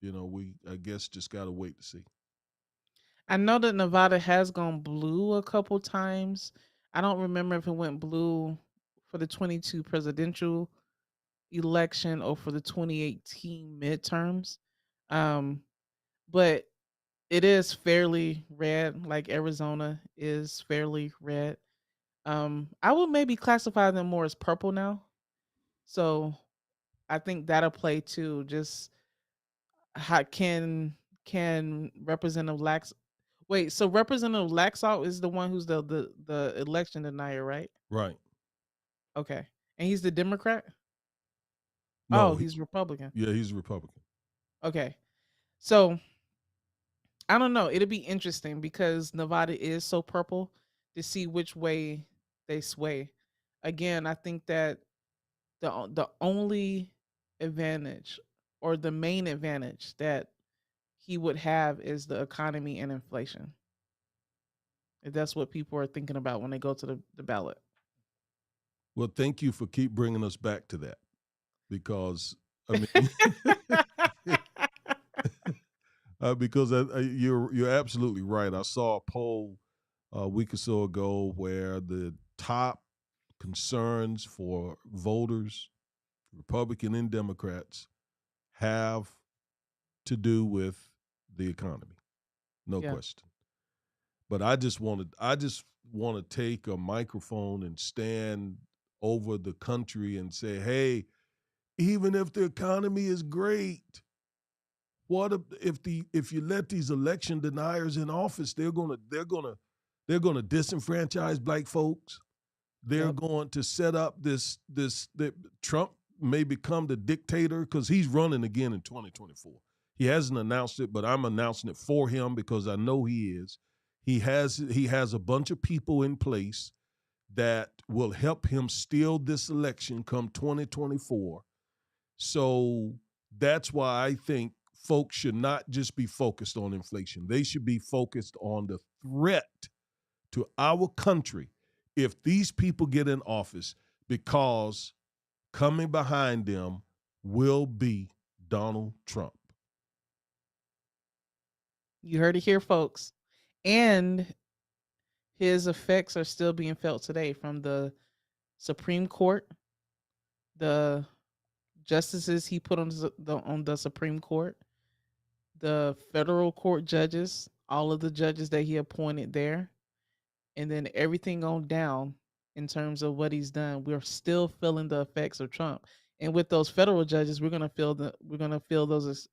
we I guess just got to wait to see. I know that Nevada has gone blue a couple times. I don't remember if it went blue for the 22 presidential election or for the 2018 midterms. Um, but it is fairly red, like Arizona is fairly red. I would maybe classify them more as purple now. So I think that'll play too. Just how can Representative Lax wait, so Representative Laxalt is the one who's the election denier, right? Right? Okay. And he's the Democrat? No, Oh, he's Republican. yeah, he's a Republican. Okay. So I don't know. It'll be interesting because Nevada is so purple to see which way they sway. Again, I think that the only advantage or the main advantage that he would have is the economy and inflation. If that's what people are thinking about when they go to the ballot. Well, thank you for keep bringing us back to that because I mean, because you're absolutely right. I saw a poll a week or so ago where the top concerns for voters, Republican and Democrats, have to do with the economy. No Yeah. question. But I just want to take a microphone and stand over the country and say, "Hey, even if the economy is great, what if you let these election deniers in office, they're gonna disenfranchise black folks. They're Yep. going to set up this that Trump may become the dictator because he's running again in 2024. He hasn't announced it, but I'm announcing it for him because I know he is. He has a bunch of people in place that will help him steal this election come 2024. So that's why I think folks should not just be focused on inflation. They should be focused on the threat to our country if these people get in office, because coming behind them will be Donald Trump. You heard it here, folks. And his effects are still being felt today from the Supreme Court, the justices he put on the Supreme Court, the federal court judges, all of the judges that he appointed there, and then everything on down in terms of what he's done. We're still feeling the effects of Trump. And with those federal judges, we're gonna feel those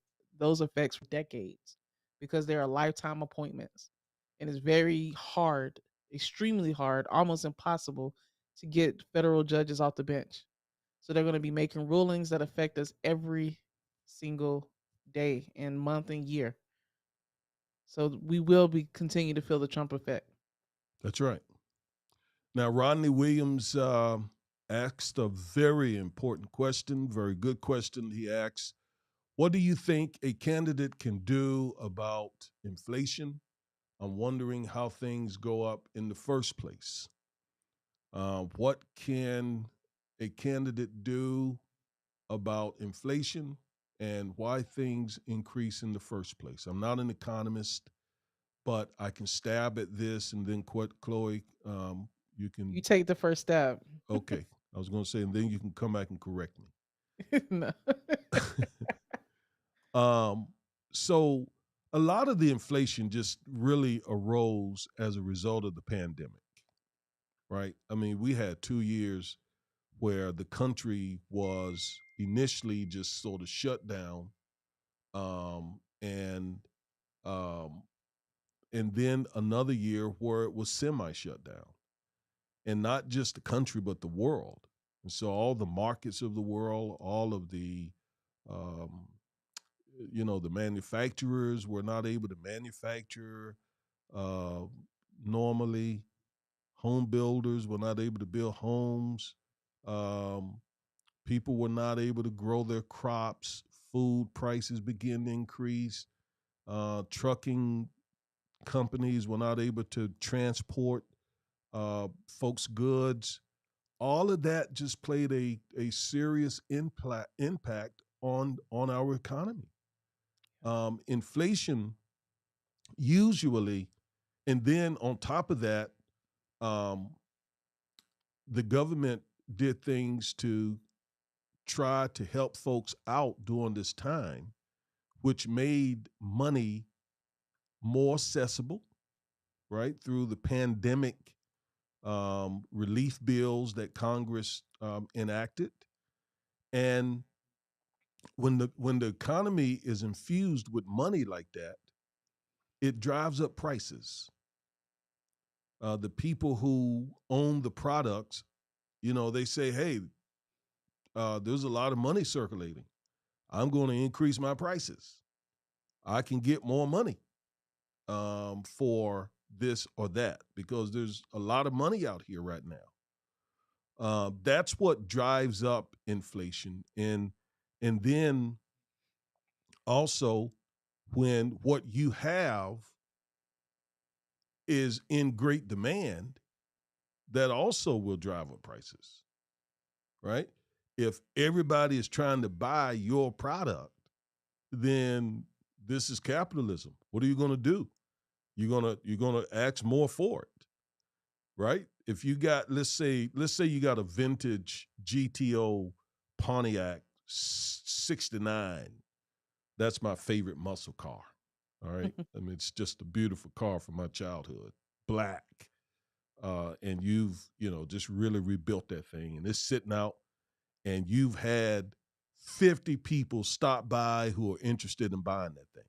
effects for decades because they are lifetime appointments. And it's very hard, extremely hard, almost impossible to get federal judges off the bench. So they're going to be making rulings that affect us every single day and month and year. So we will be continue to feel the Trump effect. That's right. Now, Rodney Williams asked a very important question, very good question. He asks, what do you think a candidate can do about inflation? I'm wondering how things go up in the first place. What can a candidate do about inflation and why things increase in the first place? I'm not an economist, but I can stab at this and then Chloe, you You can, take the first step. okay. I was going to say, and then you can come back and correct me. No. um, so a lot of the inflation just really arose as a result of the pandemic, right? I mean, we had 2 years where the country was initially just sort of shut down, um, and um, and then another year where it was semi shut down, and not just the country but the world. And so all the markets of the world, all of the um, the manufacturers were not able to manufacture uh, normally. Home builders were not able to build homes. Um, People were not able to grow their crops. Food prices began to increase. Trucking companies were not able to transport folks' goods. All of that just played a serious impact on our economy. Inflation usually, and then on top of that, um, the government did things to try to help folks out during this time, which made money more accessible, right, through the pandemic relief bills that Congress enacted. And when the economy is infused with money like that, it drives up prices. The people who own the products, they say, "Hey, there's a lot of money circulating. I'm going to increase my prices. I can get more money for this or that because there's a lot of money out here right now." That's what drives up inflation, and then also when what you have is in great demand, that also will drive up prices, right? If everybody is trying to buy your product, then this is capitalism. What are you going to do? You're gonna ask more for it, right? If you got, let's say you got a vintage GTO Pontiac 69. That's my favorite muscle car. All right. I mean, it's just a beautiful car from my childhood. Black. And you've, just really rebuilt that thing. And it's sitting out, and you've had 50 people stop by who are interested in buying that thing.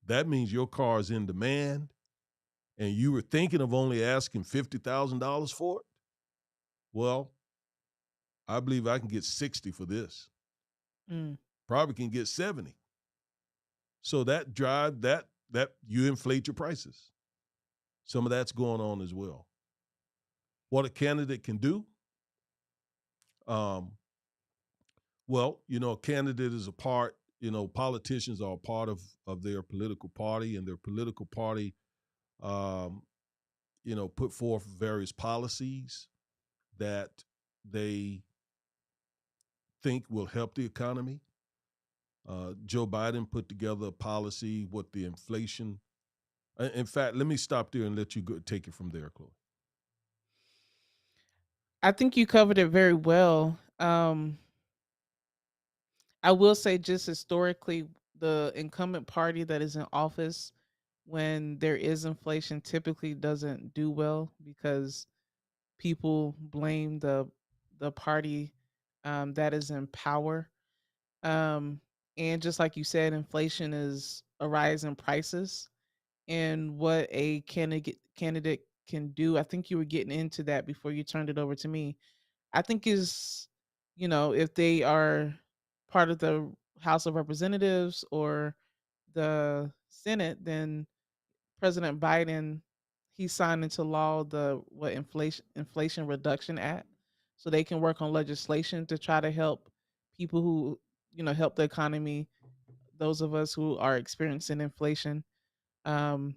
That means your car is in demand, and you were thinking of only asking $50,000 for it. Well, I believe I can get 60 for this. Mm. Probably can get 70. So that drive that you inflate your prices. Some of that's going on as well. What a candidate can do, um, well, a candidate is a part. Politicians are a part of their political party, and their political party, um, put forth various policies that they think will help the economy. Joe Biden put together a policy with the inflation. In fact, let me stop there and let you take it from there, Chloe. I think you covered it very well. I will say, just historically, the incumbent party that is in office when there is inflation typically doesn't do well because people blame the party that is in power. Um, and just like you said, inflation is a rise in prices, and what a candidate can do. I think you were getting into that before you turned it over to me. I think is, if they are part of the House of Representatives or the Senate, then President Biden, he signed into law the what Inflation Reduction Act, so they can work on legislation to try to help people who help the economy. Those of us who are experiencing inflation. Um,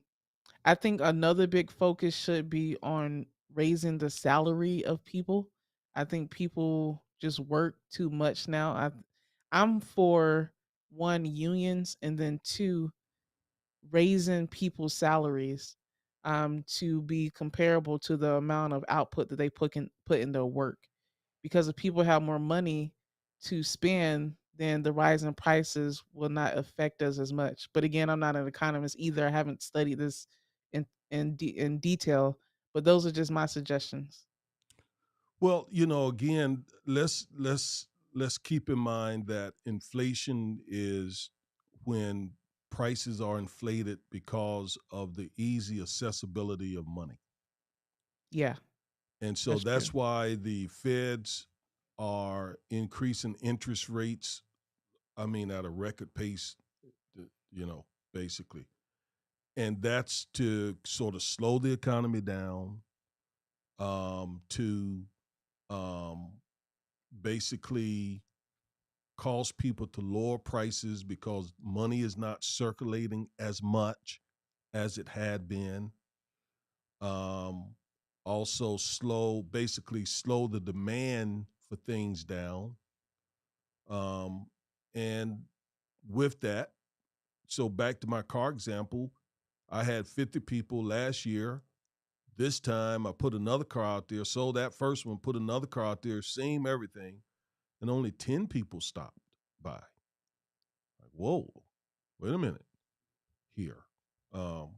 I think another big focus should be on raising the salary of people. I think people just work too much now. I'm for one unions and then two raising people's salaries to be comparable to the amount of output that they put in their work. Because if people have more money to spend, then the rise in prices will not affect us as much. But again, I'm not an economist either. I haven't studied this in detail, but those are just my suggestions. Well, again, let's keep in mind that inflation is when prices are inflated because of the easy accessibility of money. Yeah, And so that's true. that's why the feds are increasing interest rates, I mean, at a record pace, you know, basically. And that's to sort of slow the economy down, to um, basically cause people to lower prices because money is not circulating as much as it had been. Um, Also, basically slow the demand for things down. Um, and with that, so back to my car example, I had 50 people last year. This time I put another car out there, sold that first one, put another car out there, same everything, and only 10 people stopped by. Like, whoa, wait a minute here. Um,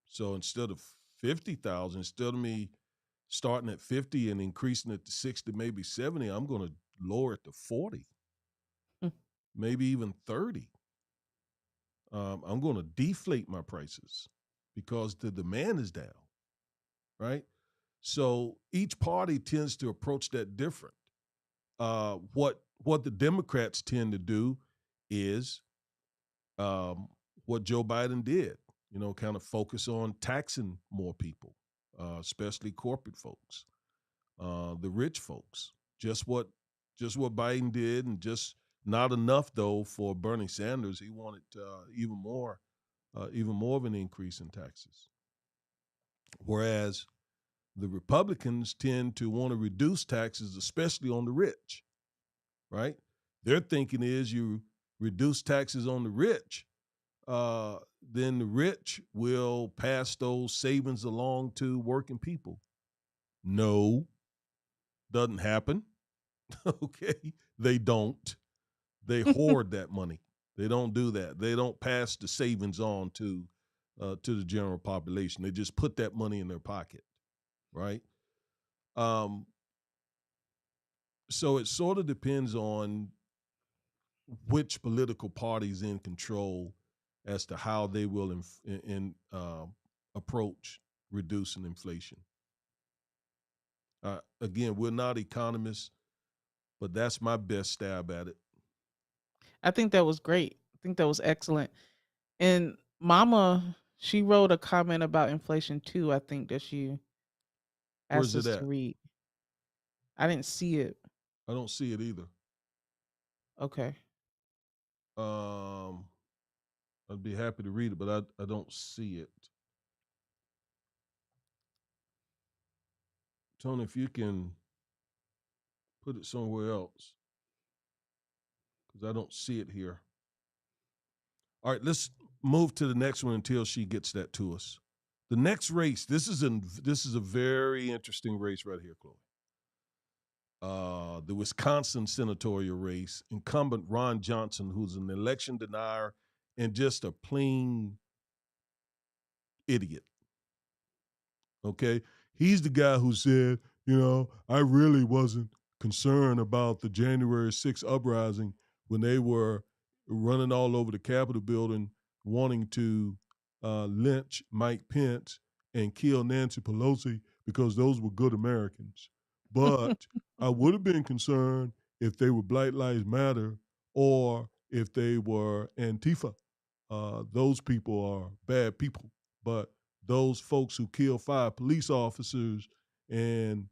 so instead of 50,000, instead of me starting at 50 and increasing it to 60, maybe 70, I'm going to lower it to 40, maybe even 30. I'm going to deflate my prices because the demand is down, right? So each party tends to approach that different. What the Democrats tend to do is um, what Joe Biden did. Kind of focus on taxing more people, especially corporate folks, the rich folks. Just what just what Biden did, and just not enough though for Bernie Sanders. He wanted even more of an increase in taxes. Whereas the Republicans tend to want to reduce taxes, especially on the rich, right? Their thinking is you reduce taxes on the rich, then the rich will pass those savings along to working people. No, doesn't happen. Okay, they don't. They hoard that money. They don't do that. They don't pass the savings on to the general population. They just put that money in their pocket, right? Um, so it sort of depends on which political party is in control as to how they will approach reducing inflation. Again, we're not economists, but that's my best stab at it. I think that was great. I think that was excellent. And Mama, she wrote a comment about inflation too. I think that she asked Where's it us to at? read. I didn't see it. I don't see it either. Okay. Um, I'd be happy to read it, but I don't see it. Tony, if you can put it somewhere else, because I don't see it here. All right, let's move to the next one until she gets that to us. The next race, this is a very interesting race right here, Chloe. The Wisconsin senatorial race, incumbent Ron Johnson, who's an election denier and just a plain idiot. Okay. He's the guy who said, I really wasn't concerned about the January 6th uprising when they were running all over the Capitol building wanting to lynch Mike Pence and kill Nancy Pelosi because those were good Americans. But I would have been concerned if they were Black Lives Matter or if they were Antifa. Those people are bad people. But those folks who killed 5 police officers and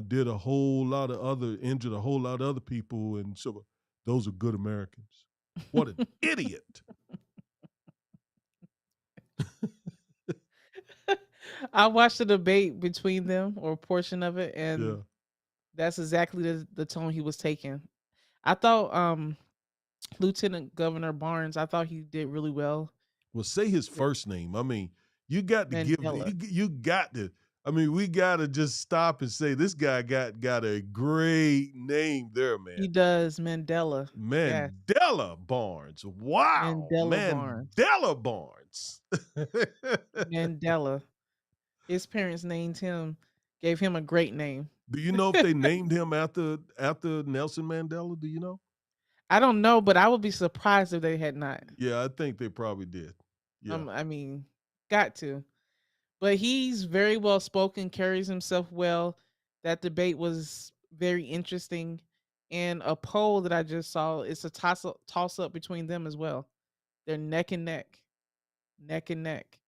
did a whole lot of other injured a whole lot of other people, and so those are good Americans. What an idiot! I watched the debate between them or a portion of it, and Yeah. that's exactly the tone he was taking. I thought Lieutenant Governor Barnes, I thought he did really well. Well, say his With first name. I mean, you got to give Mandela. you got to. I mean, we got to just stop and say this guy got a great name there, man. He does Mandela. Yeah, Mandela Barnes. Wow, Mandela Barnes. Mandela Barnes. Mandela. His parents named him, gave him a great name. Do you know if they named him after Nelson Mandela? Do you know? I don't know, but I would be surprised if they had not. Yeah, I think they probably did. Yeah. I mean, got to. But he's very well spoken, carries himself well. That debate was very interesting. And a poll that I just saw, it's a toss up between them as well. They're neck and neck, neck and neck.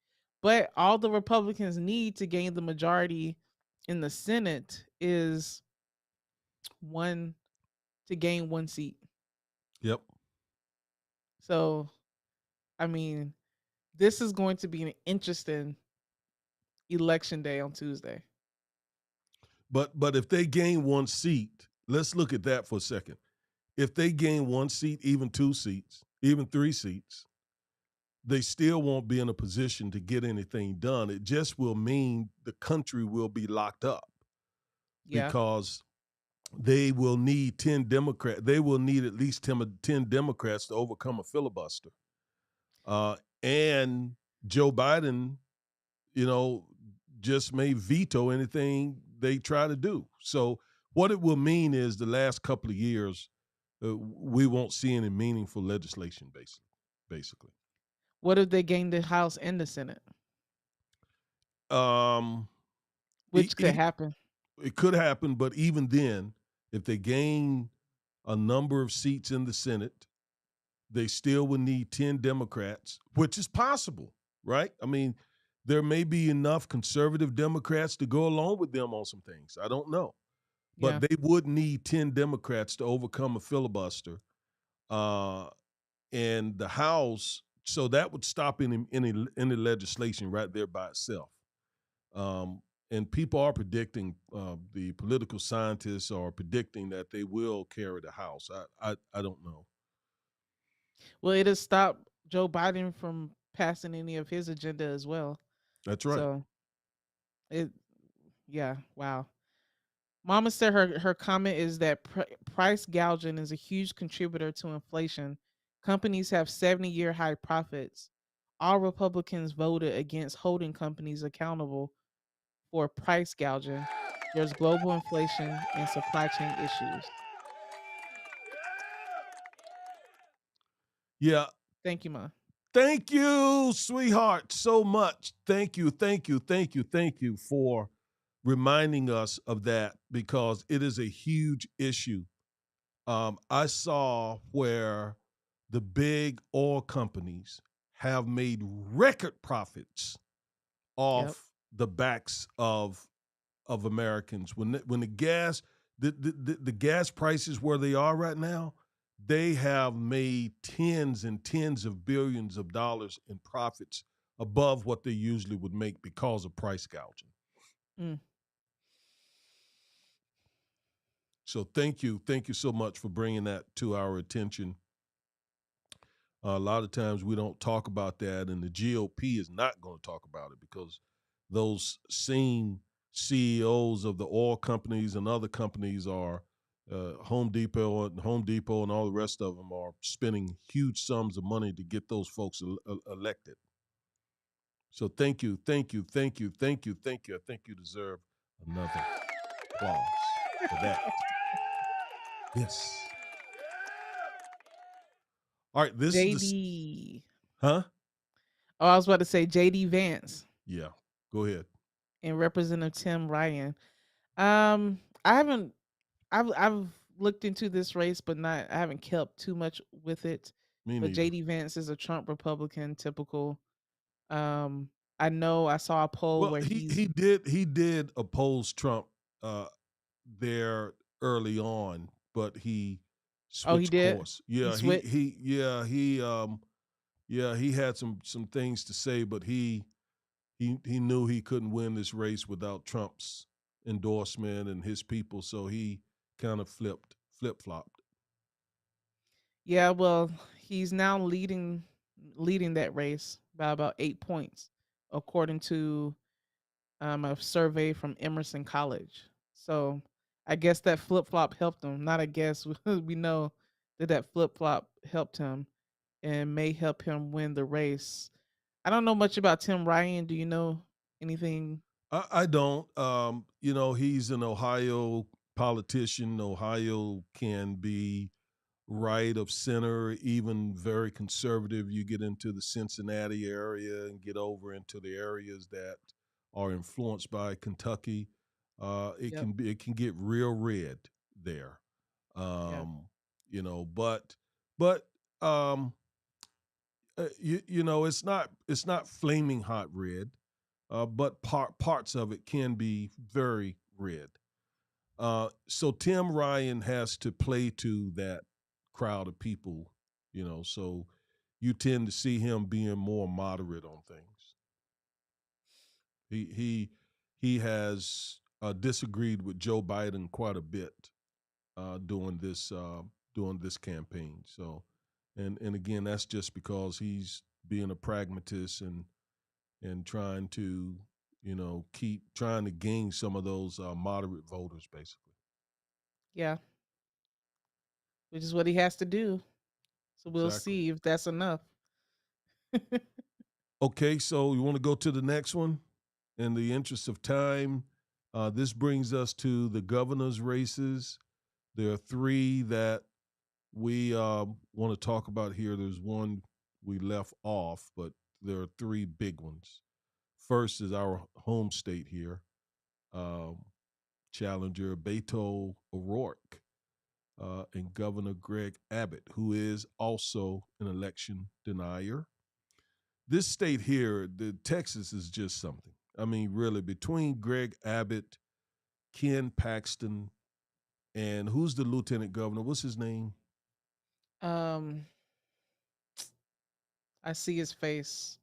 But all the Republicans need to gain the majority in the Senate is one to gain one seat. Yep. So, I mean, this is going to be an interesting election day on Tuesday. But if they gain one seat, let's look at that for a second. If they gain one seat, even 2 seats, even 3 seats, they still won't be in a position to get anything done. It just will mean the country will be locked up Yeah. because they will need 10 Democrats. They will need at least 10 Democrats to overcome a filibuster. And Joe Biden, you know, just may veto anything they try to do. So what it will mean is the last couple of years, we won't see any meaningful legislation, basically. What if they gain the House and the Senate? Um, e- Which could e- happen. it could happen, but even then, if they gain a number of seats in the Senate, they still would need 10 Democrats, which is possible, right? I mean, there may be enough conservative Democrats to go along with them on some things. I don't know. But Yeah. they would need 10 Democrats to overcome a filibuster. Uh, and the House, so that would stop any legislation right there by itself. And people are predicting, the political scientists are predicting that they will carry the House. I don't know. Well, it'll stop Joe Biden from passing any of his agenda as well. That's right. So it, yeah, wow. Mama said her comment is that price gouging is a huge contributor to inflation. Companies have 70-year high profits. All Republicans voted against holding companies accountable for price gouging. There's global inflation and supply chain issues. Yeah. Thank you, Ma. Thank you, sweetheart, so much. Thank you, thank you for reminding us of that because it is a huge issue. I saw where the big oil companies have made record profits Yep. off the backs of Americans. When the gas the gas prices where they are right now, they have made tens and tens of billions of dollars in profits above what they usually would make because of price gouging. Mm. So thank you so much for bringing that to our attention. A lot of times we don't talk about that, and the GOP is not going to talk about it because those same CEOs of the oil companies and other companies are Home Depot, and all the rest of them are spending huge sums of money to get those folks elected. So thank you, thank you, thank you, thank you, thank you. I think you deserve another applause for that. Yes. All right. This is the JD. huh? Oh, I was about to say JD Vance Yeah. Go ahead. and Representative Tim Ryan. I haven't. I've looked into this race, but not. I haven't kept too much with it. Me But neither. JD Vance is a Trump Republican, typical. Um, I know I saw a poll Well, where he he's he did he did oppose Trump uh, there early on, but he oh, he switched did? course. He Yeah, switched? he had some things to say, but he knew he couldn't win this race without Trump's endorsement and his people, so he kind of flip flopped. Yeah, well, he's now leading that race by about 8 points, according to, a survey from Emerson College. So, I guess that flip-flop helped him. Not I guess, we know that that flip-flop helped him and may help him win the race. I don't know much about Tim Ryan. Do you know anything? I don't. He's an Ohio politician. Ohio can be right of center, even very conservative. You get into the Cincinnati area and get over into the areas that are influenced by Kentucky. Yep. It can get real red there. Yeah. Um, but um, it's not flaming hot red, but parts of it can be very red. So Tim Ryan has to play to that crowd of people, so you tend to see him being more moderate on things. He has disagreed with Joe Biden quite a bit during this campaign. So, and again, that's just because he's being a pragmatist and trying to keep trying to gain some of those moderate voters, basically. Yeah, which is what he has to do. So we'll Exactly. see if that's enough. Okay, so you want to go to the next one? In the interest of time, this brings us to the governor's races. There are three that we want to talk about here. There's one we left off, but there are three big ones. First is our home state here, um, challenger Beto O'Rourke and Governor Greg Abbott, who is also an election denier. This state here, the Texas is just something. I mean, really, between Greg Abbott, Ken Paxton, and who's the lieutenant governor? What's his name? um, I see his face.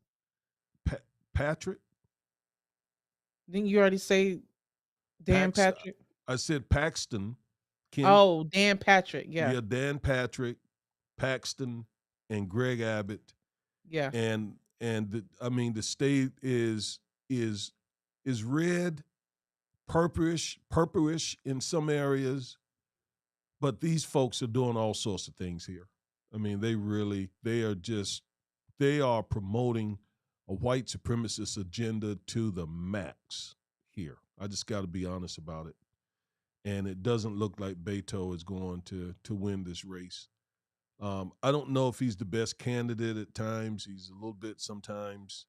Pa- Patrick Didn't you already say Dan Paxton. Patrick? I said Paxton. Ken, Oh, Dan Patrick. Yeah, yeah, Dan Patrick, Paxton, and Greg Abbott, yeah. I mean the state is is red, purplish in some areas, but these folks are doing all sorts of things here. I mean, they are promoting a white supremacist agenda to the max here. I just got to be honest about it. And it doesn't look like Beto is going to win this race. I don't know if he's the best candidate at times. He's a little bit sometimes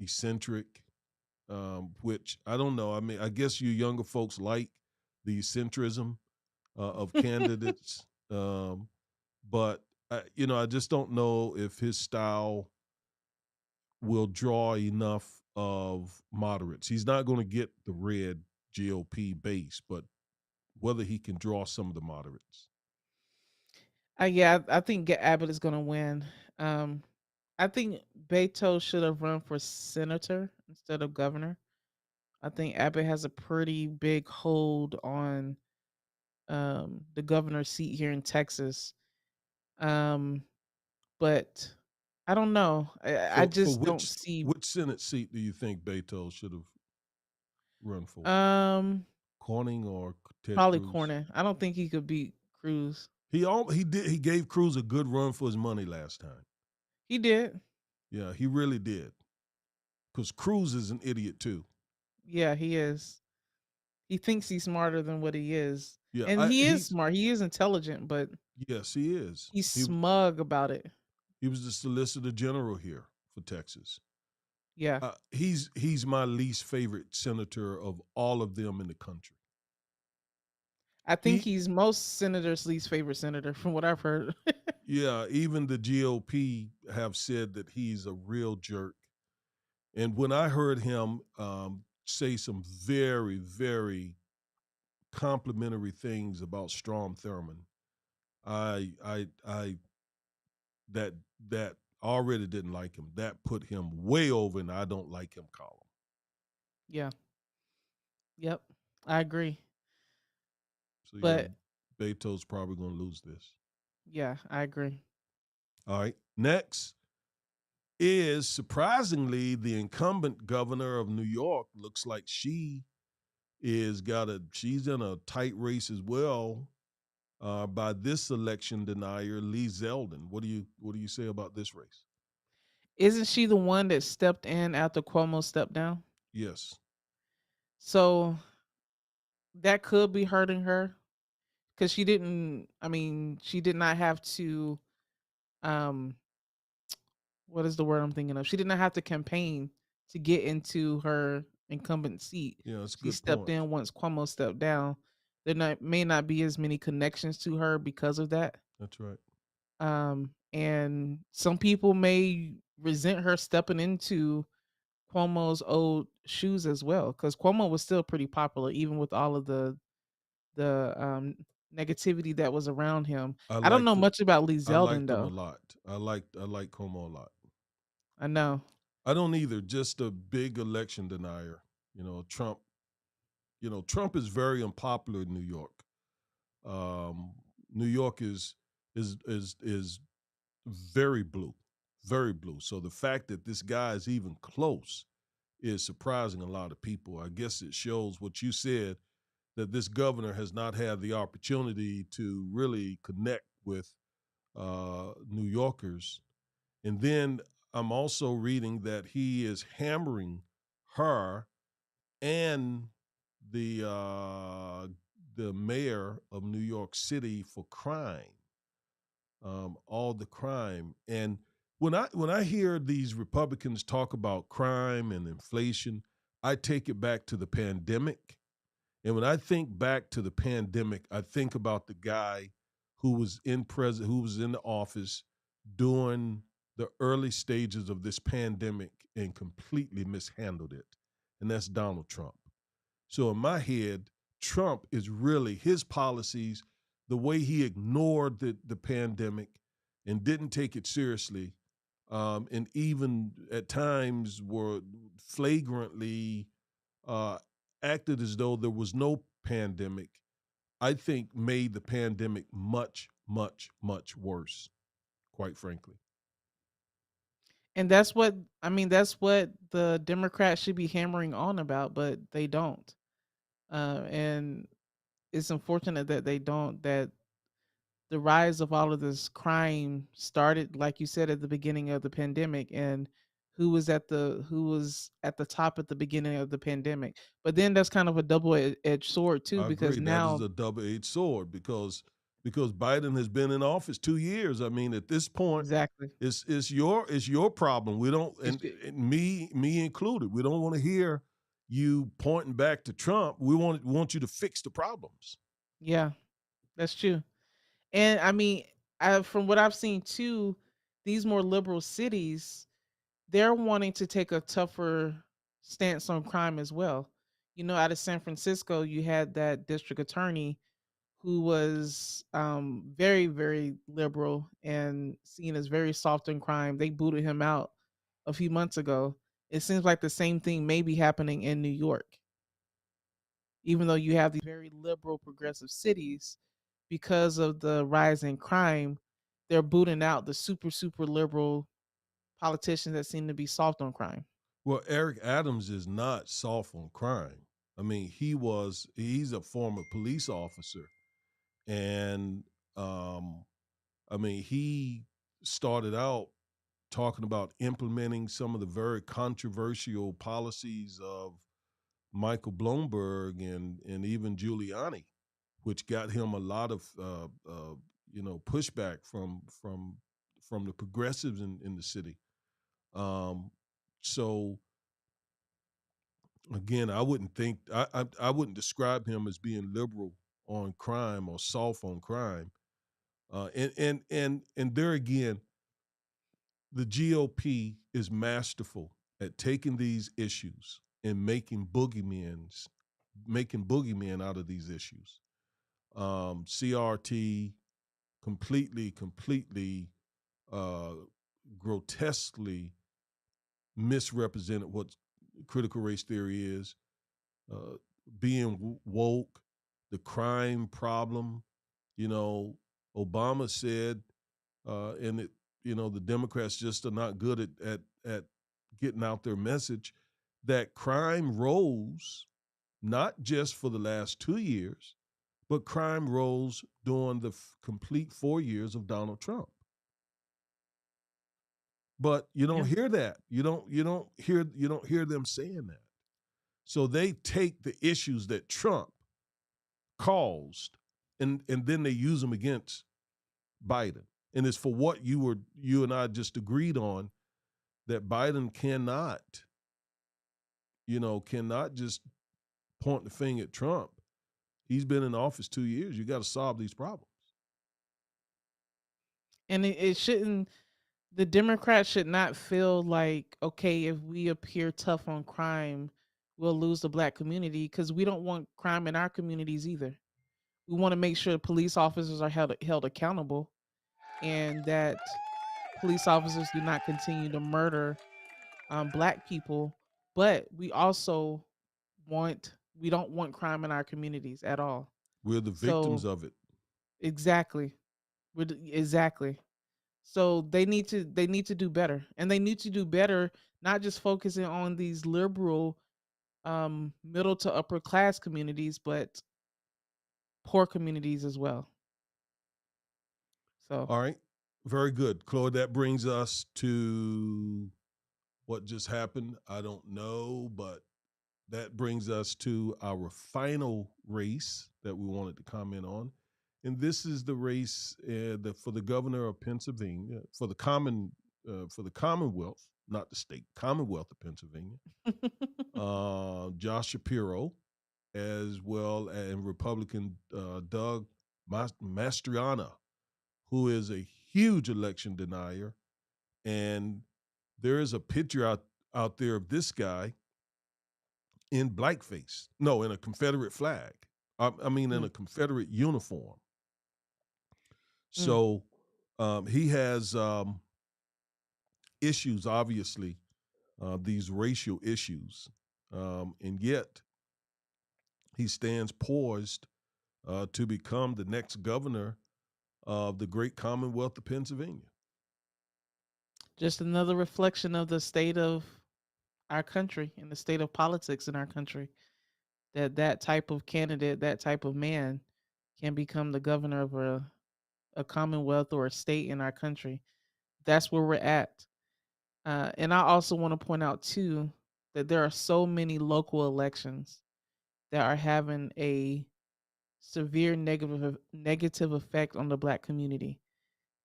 eccentric, which I don't know. I mean, I guess you younger folks like the eccentricism of candidates. But I just don't know if his style will draw enough of moderates. He's not going to get the red GOP base, but whether he can draw some of the moderates. Yeah, I think Abbott is gonna win. Um, I think Beto should have run for senator instead of governor. I think Abbott has a pretty big hold on the governor's seat here in Texas. Um, but I don't know. I For just don't see which Senate seat do you think Beto should have run for? um Corning or Ted probably Cruz? Cornyn. I don't think he could beat Cruz. He gave Cruz a good run for his money last time. He did. Yeah, he really did. Because Cruz is an idiot too. Yeah, he is. He thinks he's smarter than what he is. Yeah, And I he is he's smart. He is intelligent, but yes, he is. he's smug about it. He was the Solicitor General here for Texas. Yeah. He's my least favorite senator of all of them in the country. I think He he's most senators' least favorite senator from what I've heard. Yeah, even the GOP have said that he's a real jerk. And when I heard him say some very, very complimentary things about Strom Thurmond, I that that already didn't like him. That put him way over, and I don't like him column. Yeah. Yep. I agree. So yeah, But Beto's probably going to lose this. yeah, I agree. All right. Next is surprisingly the incumbent governor of New York. Looks like she's in a tight race as well by this election denier, Lee Zeldin. What do you say about this race? Isn't she the one that stepped in after Cuomo stepped down? Yes. So that could be hurting her because she didn't. I mean, she did not have to. Um, what is the word I'm thinking of? She did not have to campaign to get into her incumbent seat. Yeah, that's a She good stepped point. in once Cuomo stepped down. May not be as many connections to her because of that. That's right. And some people may resent her stepping into Cuomo's old shoes as well, because Cuomo was still pretty popular even with all of the negativity that was around him. I I don't know liked it. much about Lee I Zeldin liked him a though. lot. I like Como a lot. I know. I don't either. Just a big election denier. Trump. Trump is very unpopular in New York. Um, New York is very blue, very blue. So the fact that this guy is even close is surprising a lot of people. I guess it shows what you said, that this governor has not had the opportunity to really connect with New Yorkers. And then I'm also reading that he is hammering her and the uh, the mayor of New York City for crime, all the crime. And when I hear these Republicans talk about crime and inflation, I take it back to the pandemic. And when I think back to the pandemic, I think about the guy who was in the office during the early stages of this pandemic and completely mishandled it. And that's Donald Trump. So in my head, Trump is really his policies, the way he ignored the pandemic and didn't take it seriously, and even at times were flagrantly uh, acted as though there was no pandemic, I think made the pandemic much, much, much worse, quite frankly. And that's what I mean, that's what the Democrats should be hammering on about, but they don't. And it's unfortunate that they don't, that the rise of all of this crime started, like you said, at the beginning of the pandemic, and who was at the top at the beginning of the pandemic. But then that's kind of a double-edged sword too, I because agree. That is now a double-edged sword because Biden has been in office 2 years. I mean, at this point, exactly. it's your problem. We don't, It's and me included. We don't want to hear you pointing back to Trump. We want you to fix the problems. yeah, that's true. And I mean, from what I've seen too, these more liberal cities, they're wanting to take a tougher stance on crime as well. Out of San Francisco, you had that district attorney who was very, very liberal and seen as very soft in crime. They booted him out a few months ago. It seems like the same thing may be happening in New York, even though you have these very liberal, progressive cities. Because of the rise in crime, they're booting out the super, super liberal politicians that seem to be soft on crime. Well, Eric Adams is not soft on crime. I mean, he's a former police officer, and um, I mean, he started out talking about implementing some of the very controversial policies of Michael Bloomberg and even Giuliani, which got him a lot of pushback from the progressives in the city. Um, so again, I wouldn't describe him as being liberal on crime or soft on crime. And there again, the GOP is masterful at taking these issues and making boogeymen out of these issues. CRT completely uh, grotesquely misrepresented what critical race theory is, uh, being woke, the crime problem. You know, Obama said, and it, the Democrats just are not good at getting out their message that crime rose not just for the last 2 years, but crime rose during the complete 4 years of Donald Trump. But you don't Yeah. hear that. You don't hear them saying that. So they take the issues that Trump caused and then they use them against Biden. And it's for what you and I just agreed on, that Biden cannot just point the finger at Trump. He's been in office 2 years. You got to solve these problems. And it shouldn't, the Democrats should not feel like, okay, if we appear tough on crime, we'll lose the black community, because we don't want crime in our communities either. We want to make sure police officers are held accountable, and that police officers do not continue to murder black people. But we don't want crime in our communities at all. We're the victims So of it. exactly, exactly. So they need to do better, and they need to do better, not just focusing on these liberal middle to upper class communities, but poor communities as well. So All right. Very good. Claude, that brings us to what just happened. I don't know, but that brings us to our final race that we wanted to comment on. And this is the race for the governor of Pennsylvania, for the Commonwealth, not the state, Commonwealth of Pennsylvania. Josh Shapiro, as well as Republican Doug Mastriana, who is a huge election denier. And there is a picture out there of this guy in blackface. No, in a Confederate flag. I mean, in mm, a Confederate uniform. mm. So he has issues, obviously, these racial issues. And yet he stands poised to become the next governor of the great Commonwealth of Pennsylvania. Just another reflection of the state of our country and the state of politics in our country. That type of candidate, that type of man, can become the governor of a commonwealth or a state in our country. That's where we're at. And I also want to point out too that there are so many local elections that are having a severe negative effect on the black community.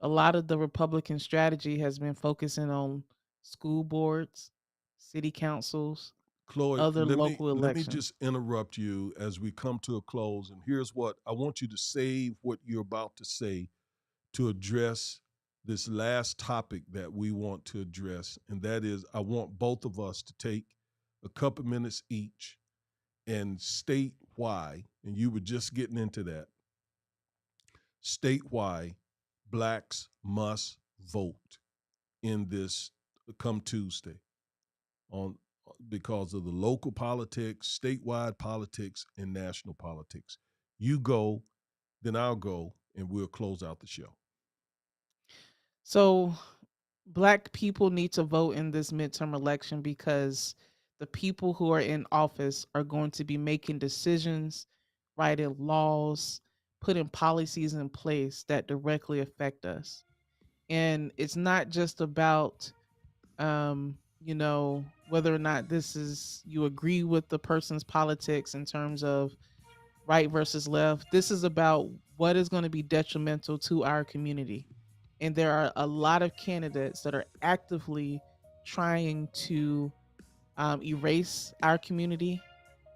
A lot of the Republican strategy has been focusing on school boards, city councils, Chloe, other local let me elections. just interrupt you as we come to a close. And here's what I want you to save what you're about to say to address this last topic that we want to address. And that is, I want both of us to take a couple minutes each and state why, and you were just getting into that, state why blacks must vote in this come Tuesday on because of the local politics, statewide politics, and national politics. You go, then I'll go, and we'll close out the show. So black people need to vote in this midterm election because the people who are in office are going to be making decisions, writing laws, putting policies in place that directly affect us. And it's not just about whether or not this is you agree with the person's politics in terms of right versus left. This is about what is going to be detrimental to our community. And there are a lot of candidates that are actively trying to erase our community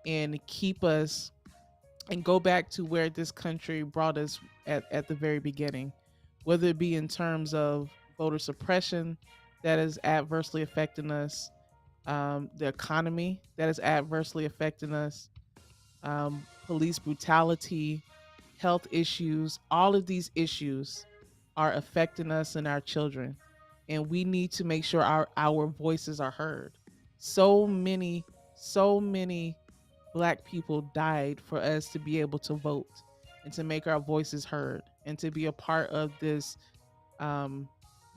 and keep us and go back to where this country brought us at the very beginning, whether it be in terms of voter suppression that is adversely affecting us, the economy that is adversely affecting us, police brutality, health issues. All of these issues are affecting us and our children. And we need to make sure our voices are heard. So many black people died for us to be able to vote and to make our voices heard and to be a part of this um,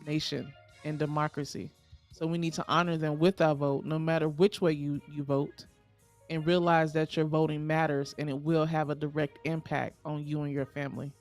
nation and democracy. So we need to honor them with our vote, no matter which way you vote, and realize that your voting matters and it will have a direct impact on you and your family.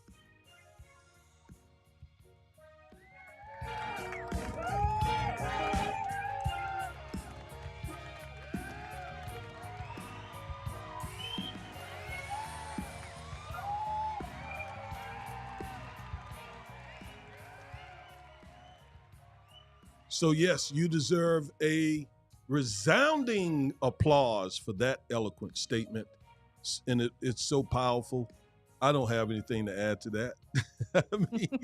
So, yes, you deserve a resounding applause for that eloquent statement. And it's so powerful. I don't have anything to add to that. I mean,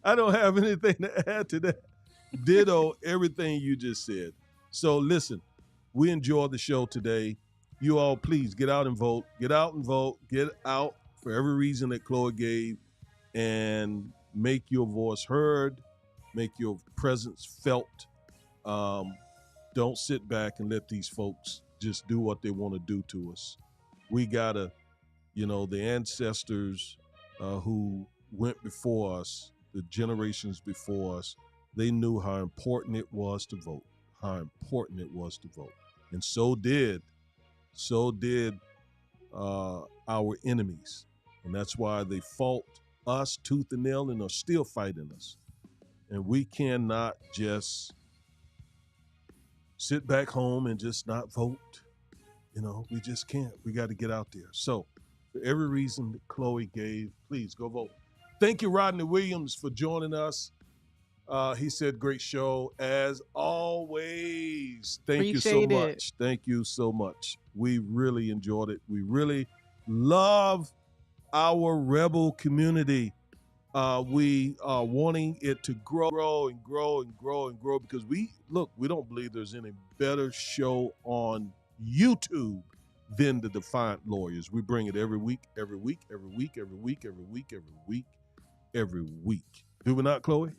I don't have anything to add to that. Ditto everything you just said. So, listen, we enjoyed the show today. You all, please get out and vote. Get out and vote. Get out for every reason that Chloe gave and make your voice heard, make your presence felt. Um, don't sit back and let these folks just do what they want to do to us. We gotta, the ancestors who went before us, the generations before us, they knew how important it was to vote, how important it was to vote, and so did our enemies, and that's why they fought us tooth and nail and are still fighting us. And we cannot just sit back home and just not vote. We just can't. We got to get out there. So, for every reason that Chloe gave, please go vote. Thank you, Rodney Williams, for joining us. He said, great show as always. Thank you so Appreciate it. much. Thank you so much. We really enjoyed it. We really love our rebel community. We are wanting it to grow and grow and grow and grow because we don't believe there's any better show on YouTube than the Defiant Lawyers. We bring it every week, every week, every week, every week, every week, every week, every week. Do we not, Chloe?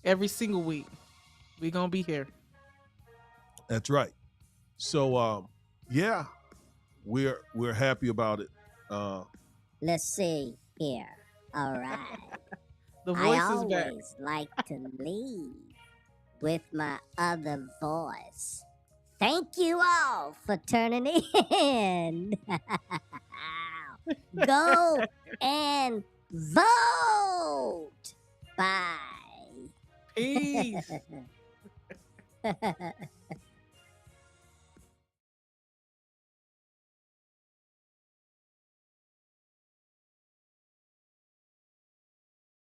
Every single week, we're going to be here. That's right. So, yeah, we're happy about it. Let's see here. All right. The I voice is back. always like to leave with my other voice. Thank you all for turning in. Go and vote. Bye. Peace.